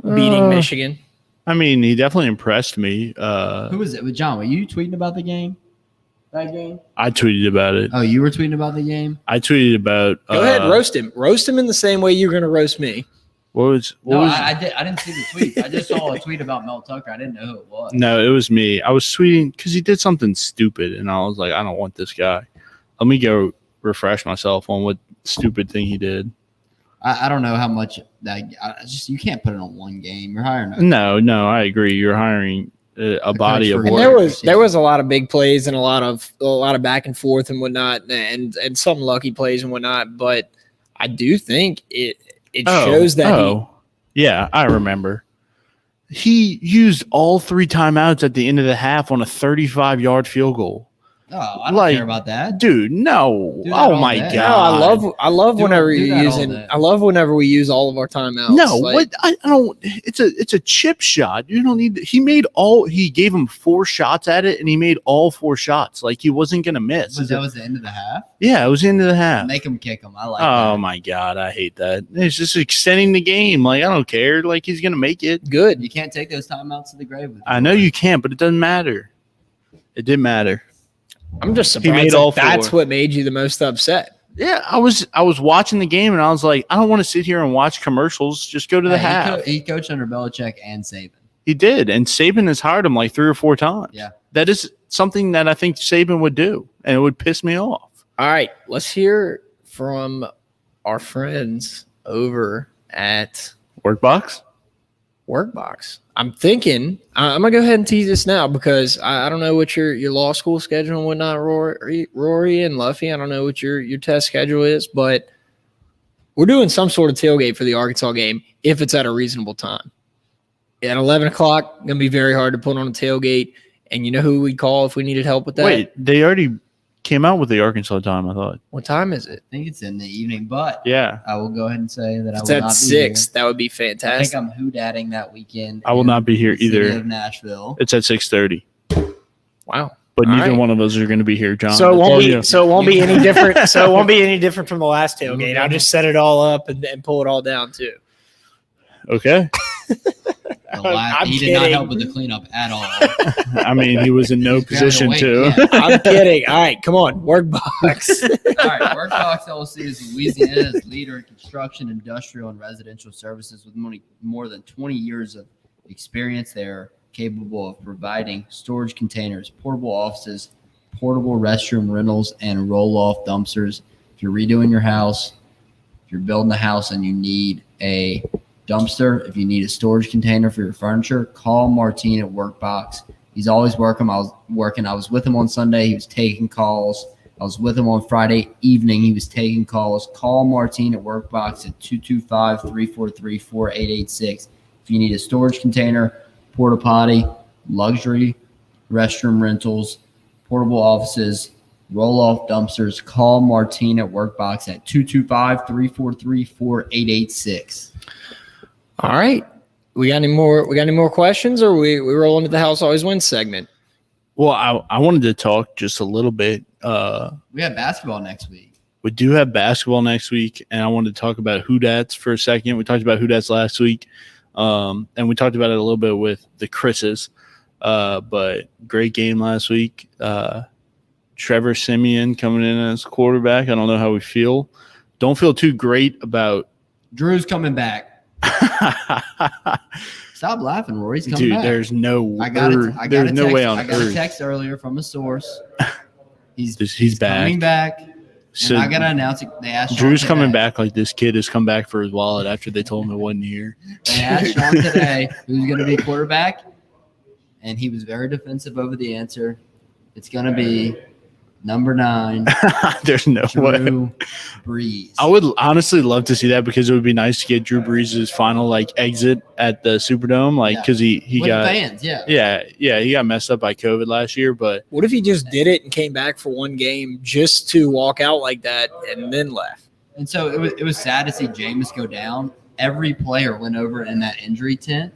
beating Michigan? I mean, he definitely impressed me. Who was it? With John, were you tweeting about the game? That game? I tweeted about it. Oh, you were tweeting about the game? I tweeted about. Go ahead, roast him. Roast him in the same way you're going to roast me. I didn't see the tweet. I just saw a tweet about Mel Tucker. I didn't know who it was. No, it was me. I was tweeting because he did something stupid, and I was like, I don't want this guy. Let me go refresh myself on what stupid thing he did. I don't know how much you can't put it on one game. You're hiring. No, I agree. You're hiring a body of work. And there was a lot of big plays and a lot of back and forth and whatnot, and some lucky plays and whatnot. But I do think it shows that. Yeah, I remember. He used all 3 timeouts at the end of the half on a 35-yard field goal. Oh, I don't care about that, dude. No, my god! No, I love whenever you're using. I love whenever we use all of our timeouts. No, what I don't. It's a chip shot. You don't need. He gave him 4 shots at it, and he made all 4 shots. Like he wasn't gonna miss. But that was the end of the half. Yeah, it was the end of the half. Make him kick him. I like. Oh my god, I hate that. It's just extending the game. Like I don't care. Like he's gonna make it. Good. You can't take those timeouts to the grave with you. I know you can't, but it doesn't matter. It didn't matter. I'm just surprised that's what made you the most upset. Yeah, I was watching the game and I was like, I don't want to sit here and watch commercials. Just go to the half. He coached under Belichick and Saban. He did, and Saban has hired him like 3 or 4 times. Yeah. That is something that I think Saban would do, and it would piss me off. All right, let's hear from our friends over at Workbox? Workbox. I'm thinking I'm gonna go ahead and tease this now because I don't know what your law school schedule and whatnot, Rory and Luffy. I don't know what your test schedule is, but we're doing some sort of tailgate for the Arkansas game if it's at a reasonable time. At 11 o'clock, gonna be very hard to put on a tailgate. And you know who we'd call if we needed help with that? Wait, they already came out with the Arkansas time, I thought. What time is it? I think it's in the evening, but Yeah. I will go ahead and say that It's I will at not 6. be That would be here. I think fantastic. I'm hoodatting that weekend. I will in not be here the city either. of Nashville. It's at 6:30. Wow. But All neither right. one of us are going to be here, John. So it I won't told be you. so it won't be any different. So it won't be any different from the last tailgate. I'll just set it all up and pull it all down too. Okay. He did not help with the cleanup at all. I mean, he was in no position away, to. yeah. I'm kidding. All right, come on, Workbox. All right, Workbox LLC is Louisiana's leader in construction, industrial, and residential services with more than 20 years of experience. They are capable of providing storage containers, portable offices, portable restroom rentals, and roll-off dumpsters. If you're redoing your house, if you're building a house and you need a dumpster, if you need a storage container for your furniture, call Martine at Workbox. He's always working. I was with him on Sunday. He was taking calls. I was with him on Friday evening. He was taking calls. Call Martine at Workbox at 225-343-4886. If you need a storage container, porta potty, luxury restroom rentals, portable offices, roll-off dumpsters, call Martine at Workbox at 225-343-4886. All right. We got any more questions, or we roll into the House Always Wins segment? Well, I wanted to talk just a little bit. We have basketball next week. We do have basketball next week, and I wanted to talk about Houdats for a second. We talked about Houdats last week, and we talked about it a little bit with the Chris's. But great game last week. Trevor Siemian coming in as quarterback. I don't know how we feel. Don't feel too great about Drew's coming back. Stop laughing, Rory. He's coming Dude, back. there's no there's no way on I got a earth. text earlier from a source. He's back. coming back. So And I got to announce it. They asked Drew's Sean coming today. back like this kid has come back for his wallet after they told him it wasn't here. They asked Sean today who's going to be quarterback, and he was very defensive over the answer. It's going to be number 9, There's no way. Drew Brees. I would honestly love to see that because it would be nice to get Drew Brees' final exit at the Superdome, because he With got the fans, yeah. he got messed up by COVID last year, but What if he just did it and came back for one game just to walk out like that and then left? And so it was sad to see Jameis go down. Every player went over in that injury tent.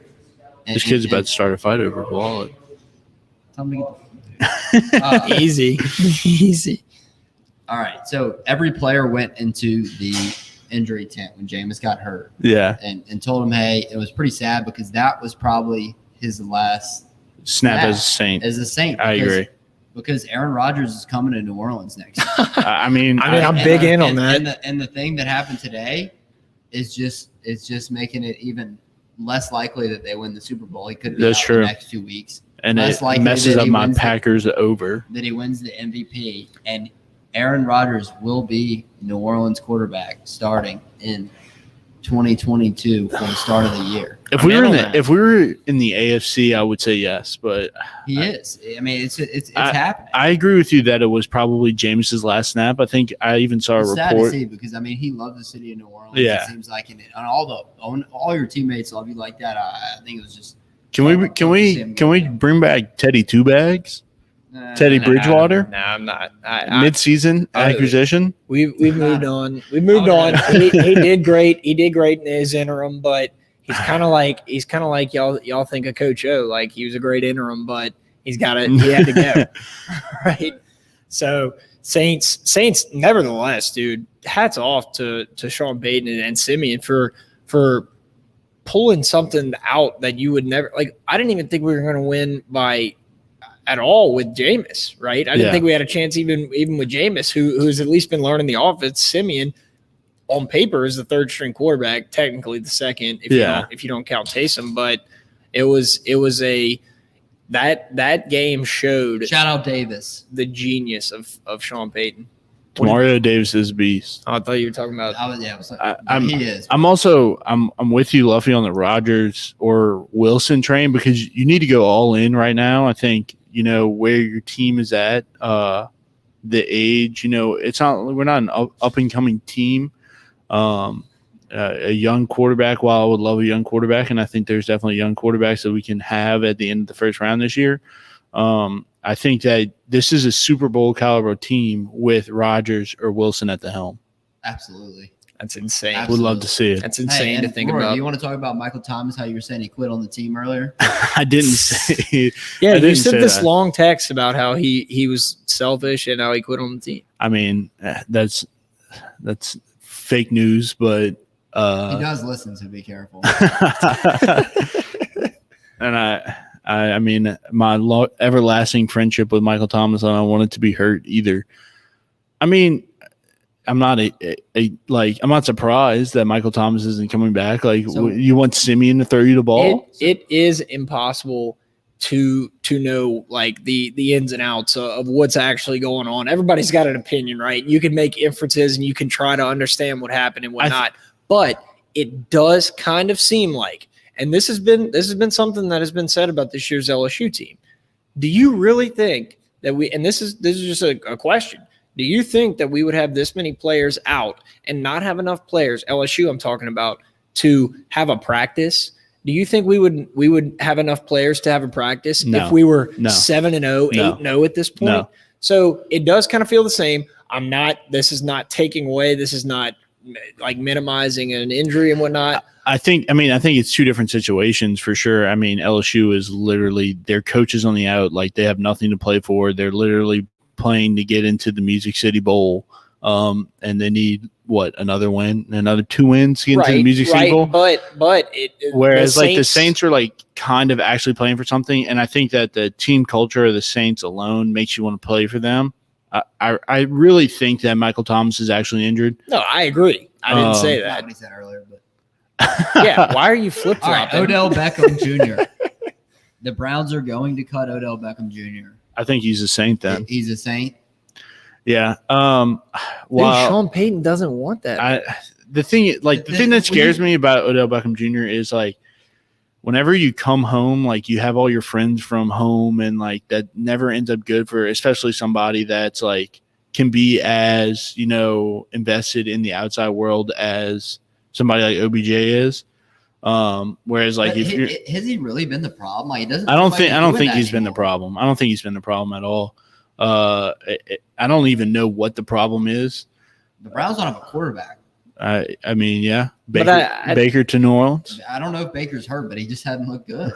And, this kid's about to start a fight over his wallet. Tell him to get the Easy. Easy. All right. So every player went into the injury tent when Jameis got hurt Yeah, and told him, hey, it was pretty sad because that was probably his last snap as a Saint. as a Saint. I agree. Because Aaron Rodgers is coming to New Orleans next year. I mean, I'm big in on that. And the thing that happened today is just making it even less likely that they win the Super Bowl. He could be That's out true. the next 2 weeks. and less it likely messes that up he my wins it. Packers over. That he wins the MVP, and Aaron Rodgers will be New Orleans quarterback starting in 2022 for the start of the year. If we were in the AFC, I would say yes, but He is. I mean, it's happening. I agree with you that it was probably Jameis's last snap. I think I even saw a It's sad to report. see because I mean he loves the city of New Orleans. Yeah. It seems like and all your teammates love you like that. I think it was just. Can we bring back Teddy Two Bags? Teddy Bridgewater? No, I'm not. Mid-season acquisition? We've moved on. We moved on. He did great. He did great in his interim, but he's kind of like y'all think of Coach O. Like he was a great interim, but he had to go. Right. So Saints, nevertheless, dude, hats off to Sean Payton and Simeon for pulling something out that you would never like. I didn't even think we were going to win by at all with Jameis, right? I didn't Yeah. think we had a chance even with Jameis, who's at least been learning the offense. Simeon, on paper, is the third string quarterback, technically the second if you don't count Taysom. But it was that game showed Shout out Davis. the genius of Sean Payton. Mario Davis is a beast. Oh, I thought you were talking about. I was like, I'm he is. I'm with you, Luffy, on the Rodgers or Wilson train because you need to go all in right now. I think where your team is at, the age. We're not an up and coming team. A young quarterback. While I would love a young quarterback, and I think there's definitely young quarterbacks that we can have at the end of the first round this year. I think that this is a Super Bowl caliber team with Rodgers or Wilson at the helm. Absolutely. That's insane. Would love to see it. That's insane to think Rory, about. Do you want to talk about Michael Thomas? How you were saying he quit on the team earlier? I didn't say. Yeah, I you didn't sent say this that. long text about how he was selfish and how he quit on the team. I mean, that's fake news, but He does listen, so be careful. and I mean, my everlasting friendship with Michael Thomas, I don't want it to be hurt either. I mean, I'm not I'm not surprised that Michael Thomas isn't coming back. Like, So- you want Simeon to throw you the ball? It is impossible to know like the ins and outs of what's actually going on. Everybody's got an opinion, right? You can make inferences and you can try to understand what happened and whatnot, but it does kind of seem like, and this has been something that has been said about this year's LSU team. Do you really think that and this is just a question. Do you think that we would have this many players out and not have enoug players, LSU I'm talking about, to have a practice? Do you think we would have enough players to have a practice No. if we were No. 7-0, 8-0 at this point? No. So it does kind of feel the same. This is not taking away. This is not like minimizing an injury and whatnot. I think it's two different situations for sure. I mean, LSU is literally their coach is on the out. Like, they have nothing to play for. They're literally playing to get into the Music City Bowl. And they need another win, another 2 wins to get into the Music City Bowl. But Whereas the Saints are like kind of actually playing for something, and I think that the team culture of the Saints alone makes you want to play for them. I really think that Michael Thomas is actually injured. No, I agree. I didn't say That's that. what he said earlier. But Yeah, why are you flip all right, flopping? Odell Beckham Jr. The Browns are going to cut Odell Beckham Jr. I think he's a Saint then. He's a Saint. Yeah. Dude, Well, Sean Payton doesn't want that. the thing that when scares me about Odell Beckham Jr. is like whenever you come home, like you have all your friends from home, and like that never ends up good for especially somebody that's like can be as invested in the outside world as somebody like OBJ is. Whereas like But if you're, has he really been the problem? Like, it doesn't. I don't seem like think doing that he's been the anymore. problem. I don't think he's been the problem at all. I don't even know what the problem is. The Browns don't have a quarterback. I mean, yeah, But Baker, Baker to New Orleans. I don't know if Baker's hurt, but he just hadn't looked good.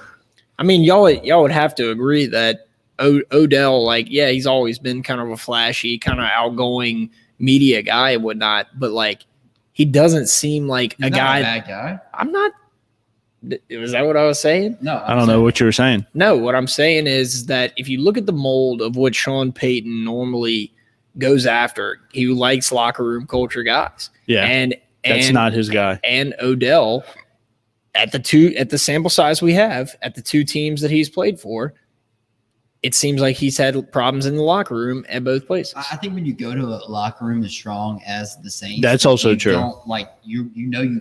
I mean, y'all would have to agree that Odell, like, yeah, he's always been kind of a flashy, kind of outgoing media guy and whatnot, but like he doesn't seem like He's a not guy. a bad guy. I'm not. Was that what I was saying? No, I don't know what you were saying. No, what I'm saying is that if you look at the mold of what Sean Payton normally goes after, he likes locker room culture guys. Yeah, And that's not his guy. And Odell at the sample size we have at the two teams that he's played for, it seems like he's had problems in the locker room at both places. I think when you go to a locker room as strong as the Saints, That's also you true. Don't, like you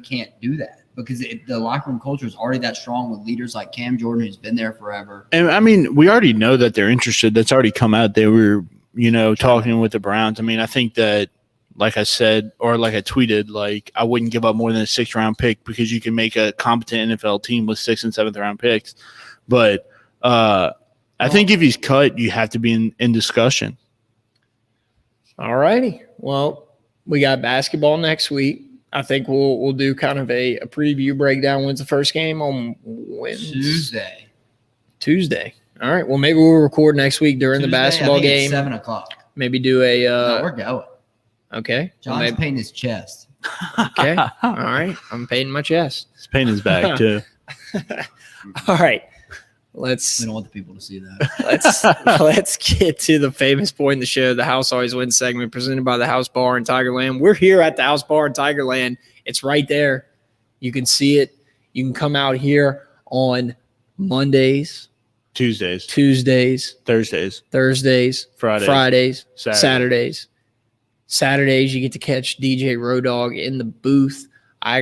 can't do that because the locker room culture is already that strong with leaders like Cam Jordan, who's been there forever. And I mean, we already know that they're interested. That's already come out. They were, talking with the Browns. I mean, I think that, like I said, or like I tweeted, like I wouldn't give up more than a 6th round pick because you can make a competent NFL team with 6th and 7th round picks. But I think if he's cut, you have to be in discussion. All righty. Well, we got basketball next week. I think we'll do kind of a preview breakdown. When's the first game? On Wednesday. Tuesday. All right. Well, maybe we'll record next week during the Tuesday, basketball I think it's game. 7:00. Maybe do a No, we're going. okay. John's Maybe- painting his chest. okay. All right. I'm painting my chest. His pain is back too. All right. let's We don't want the people to see that. let's get to the famous point in the show, the House Always Wins segment, presented by the House Bar in Tigerland. We're here at the House Bar in Tigerland. It's right there. You can see it. You can come out here on Mondays, Tuesdays, Tuesdays, Thursdays, Fridays, Saturdays. Saturdays, you get to catch DJ Road Dogg in the booth. I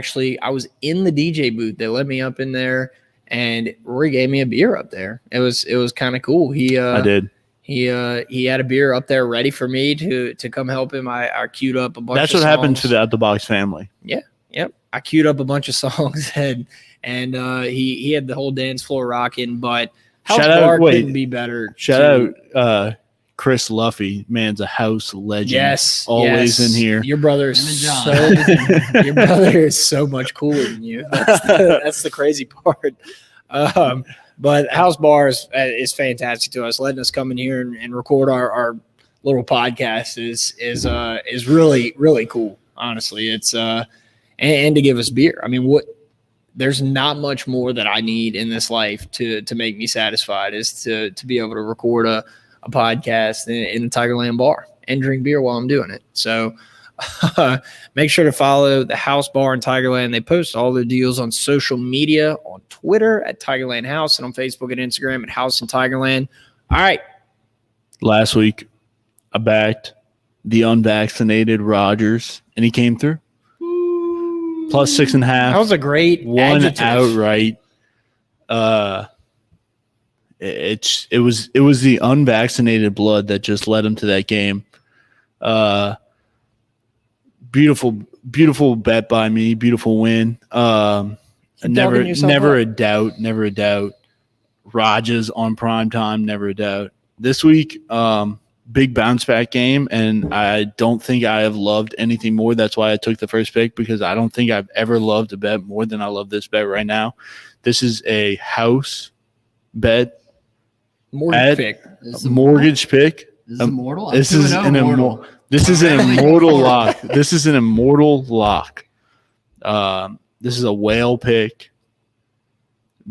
was in the DJ booth. They let me up in there, and Rory gave me a beer up there. It was kind of cool. I did. He had a beer up there ready for me to come help him. I queued up a bunch. That's of what songs. happened to the Out the Box family. Yep. I queued up a bunch of songs and he had the whole dance floor rocking. But House Bar couldn't be better. Shout out Chris Luffy, man's a house legend. Yes, always in here. Your brother is so much cooler than you. That's the crazy part. But House Bar is fantastic to us. Letting us come in here and record our little podcast is really, really cool. Honestly, it's and to give us beer. I mean, there's not much more that I need in this life to make me satisfied is to be able to record a podcast in the Tigerland bar and drink beer while I'm doing it. So make sure to follow the House Bar in Tigerland. They post all their deals on social media, on Twitter at Tigerland House, and on Facebook and Instagram at House in Tigerland. All right. Last week, I backed the unvaccinated Rodgers, and he came through. Plus 6.5. That was a great one adjective. outright. It was the unvaccinated blood that just led him to that game. Beautiful bet by me. Beautiful win. Never a doubt. Rodgers on prime time. Never a doubt. This week, big bounce back game, and I don't think I have loved anything more. That's why I took the first pick, because I don't think I've ever loved a bet more than I love this bet right now. This is a house bet. Mortgage pick. Mortgage pick. This is immortal. This is an immortal. This is an immortal lock. This is an immortal lock. This is a whale pick.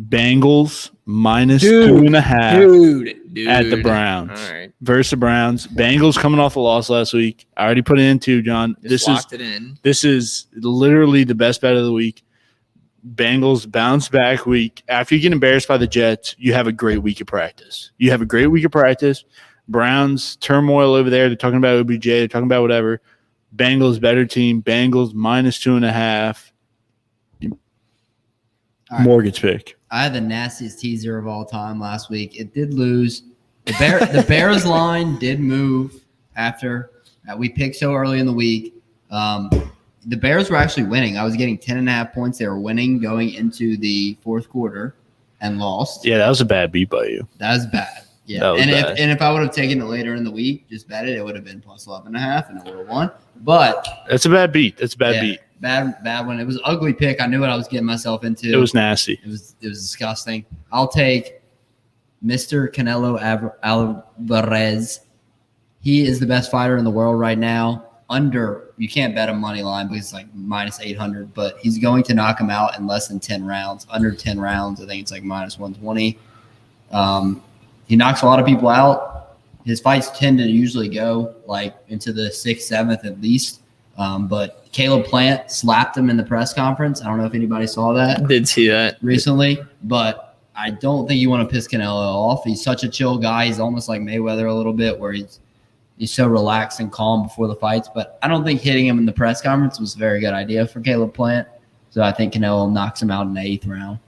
Bengals minus 2.5 at the Browns. All right. Versus the Browns. Bengals coming off a loss last week. I already put it in too, John. This is literally the best bet of the week. Bengals bounce back week. After you get embarrassed by the Jets, you have a great week of practice. Browns turmoil over there. They're talking about OBJ. They're talking about whatever. Bengals better team. Bengals minus 2.5. Right. Mortgage pick. I had the nastiest teaser of all time last week. It did lose. The Bears line did move after we picked so early in the week. The Bears were actually winning. I was getting 10.5 points. They were winning going into the fourth quarter and lost. Yeah, that was a bad beat by you. That was bad. Yeah. That was bad. If I would have taken it later in the week, just bet it, it would have been plus 11.5 and I would have won. But that's a bad beat. That's a bad beat. Bad one. It was an ugly pick. I knew what I was getting myself into. It was nasty. It was disgusting. I'll take Mr. Canelo Alvarez. He is the best fighter in the world right now. You can't bet a money line because it's like minus 800, but he's going to knock him out in less than 10 rounds. Under 10 rounds, I think it's like minus 120. He knocks a lot of people out. His fights tend to usually go like into the 6th, 7th at least. But Caleb Plant slapped him in the press conference. I don't know if anybody saw that. Did see that recently, but I don't think you want to piss Canelo off. He's such a chill guy. He's almost like Mayweather a little bit, where he's so relaxed and calm before the fights. But I don't think hitting him in the press conference was a very good idea for Caleb Plant. So I think Canelo knocks him out in the 8th round.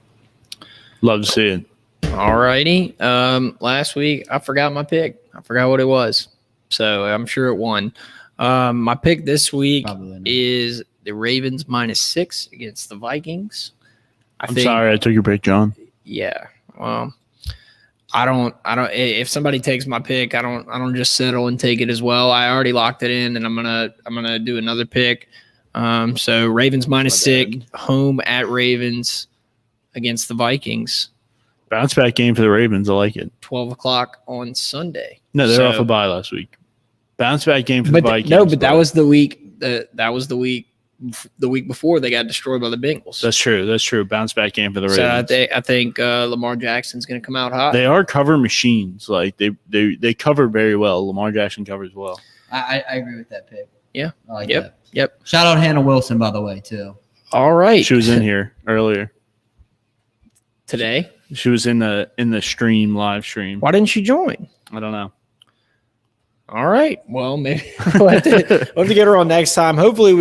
Love to see it. All righty. Last week, I forgot my pick. I forgot what it was. So I'm sure it won. My pick this week is the Ravens minus 6 against the Vikings. I'm sorry I took your pick, John. Yeah. Well, I don't. If somebody takes my pick, I don't just settle and take it as well. I already locked it in, and I'm gonna do another pick. So Ravens minus 6, home at Ravens against the Vikings. Bounce back game for the Ravens. I like it. 12 o'clock on Sunday. No, they're off a bye last week. Bounce back game for the Vikings. No, but that was the week. That was the week the week before they got destroyed by the Bengals. That's true. That's true. Bounce back game for the Ravens. So I think Lamar Jackson's going to come out hot. They are cover machines. Like they cover very well. Lamar Jackson covers well. I agree with that pick. Yeah. I like Yep. that. Yep. Shout out Hannah Wilson, by the way, too. All right. She was in here earlier. Today. She was in the live stream. Why didn't she join? I don't know. All right. Well, maybe we'll have to get her on next time. Hopefully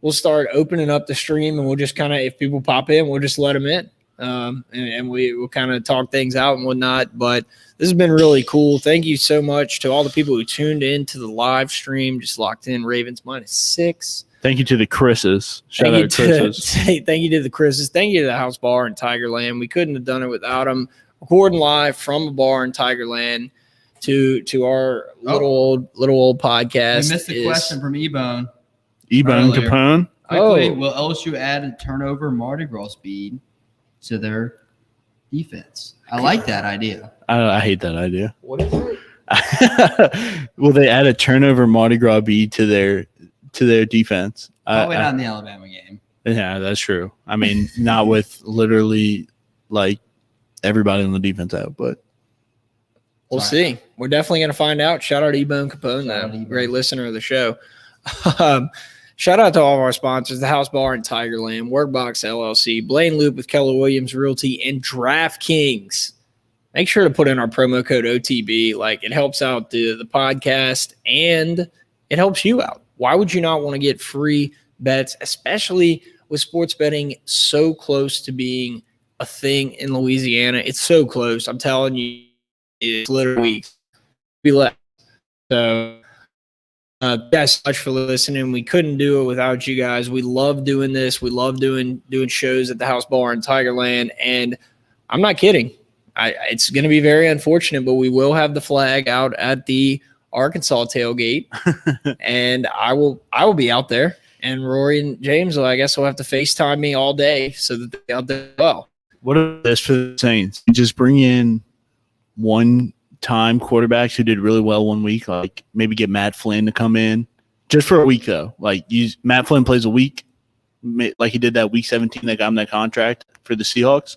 we'll start opening up the stream and we'll just kind of, if people pop in, we'll just let them in. And we'll kind of talk things out and whatnot. But this has been really cool. Thank you so much to all the people who tuned in to the live stream, just locked in Ravens -6. Thank you to the Chris's. Shout out Chris's. Thank you to the Chris's. Thank you to the House Bar in Tigerland. We couldn't have done it without them. Recording live from a bar in Tigerland to our little old podcast. We missed a question from E-Bone. E-Bone Earlier. Capone. Quickly, Oh. will LSU add a turnover Mardi Gras speed to their defense? I like that idea. I hate that idea. What is it? Will they add a turnover Mardi Gras bead to their defense? Probably not in the Alabama game. Yeah, that's true. I mean, not with literally like everybody on the defense out, but We'll Sorry. see. We're definitely going to find out. Shout out to E-Bone Capone, Shout out though. E-Bone. Great listener of the show. Shout out to all of our sponsors, the House Bar in Tigerland, Workbox LLC, Blaine Loop with Keller Williams Realty, and Draftkings. Make sure to put in our promo code OTB. Like, it helps out the podcast and it helps you out. Why would you not want to get free bets, especially with sports betting so close to being a thing in Louisiana? It's so close. I'm telling you, it's literally weeks. Be left. So, guys, so much for listening. We couldn't do it without you guys. We love doing this. We love doing shows at the House Bar in Tigerland. And I'm not kidding. It's going to be very unfortunate, but we will have the flag out at the Arkansas tailgate, and I will be out there. And Rory and James, I guess, will have to FaceTime me all day so that they're out there as well. what if this for the Saints? Just bring in one-time quarterbacks who did really well one week, like maybe get Matt Flynn to come in just for a week, though. Like Matt Flynn plays a week, like he did that week 17 that got him that contract for the Seahawks.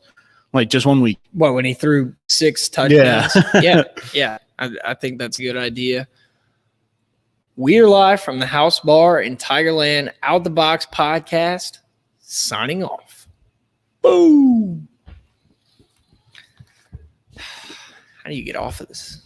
Like just 1 week. What, when he threw 6 touchdowns? Yeah. I think that's a good idea. We're live from the House Bar in Tigerland, Out the Box podcast, signing off. Boom. How do you get off of this?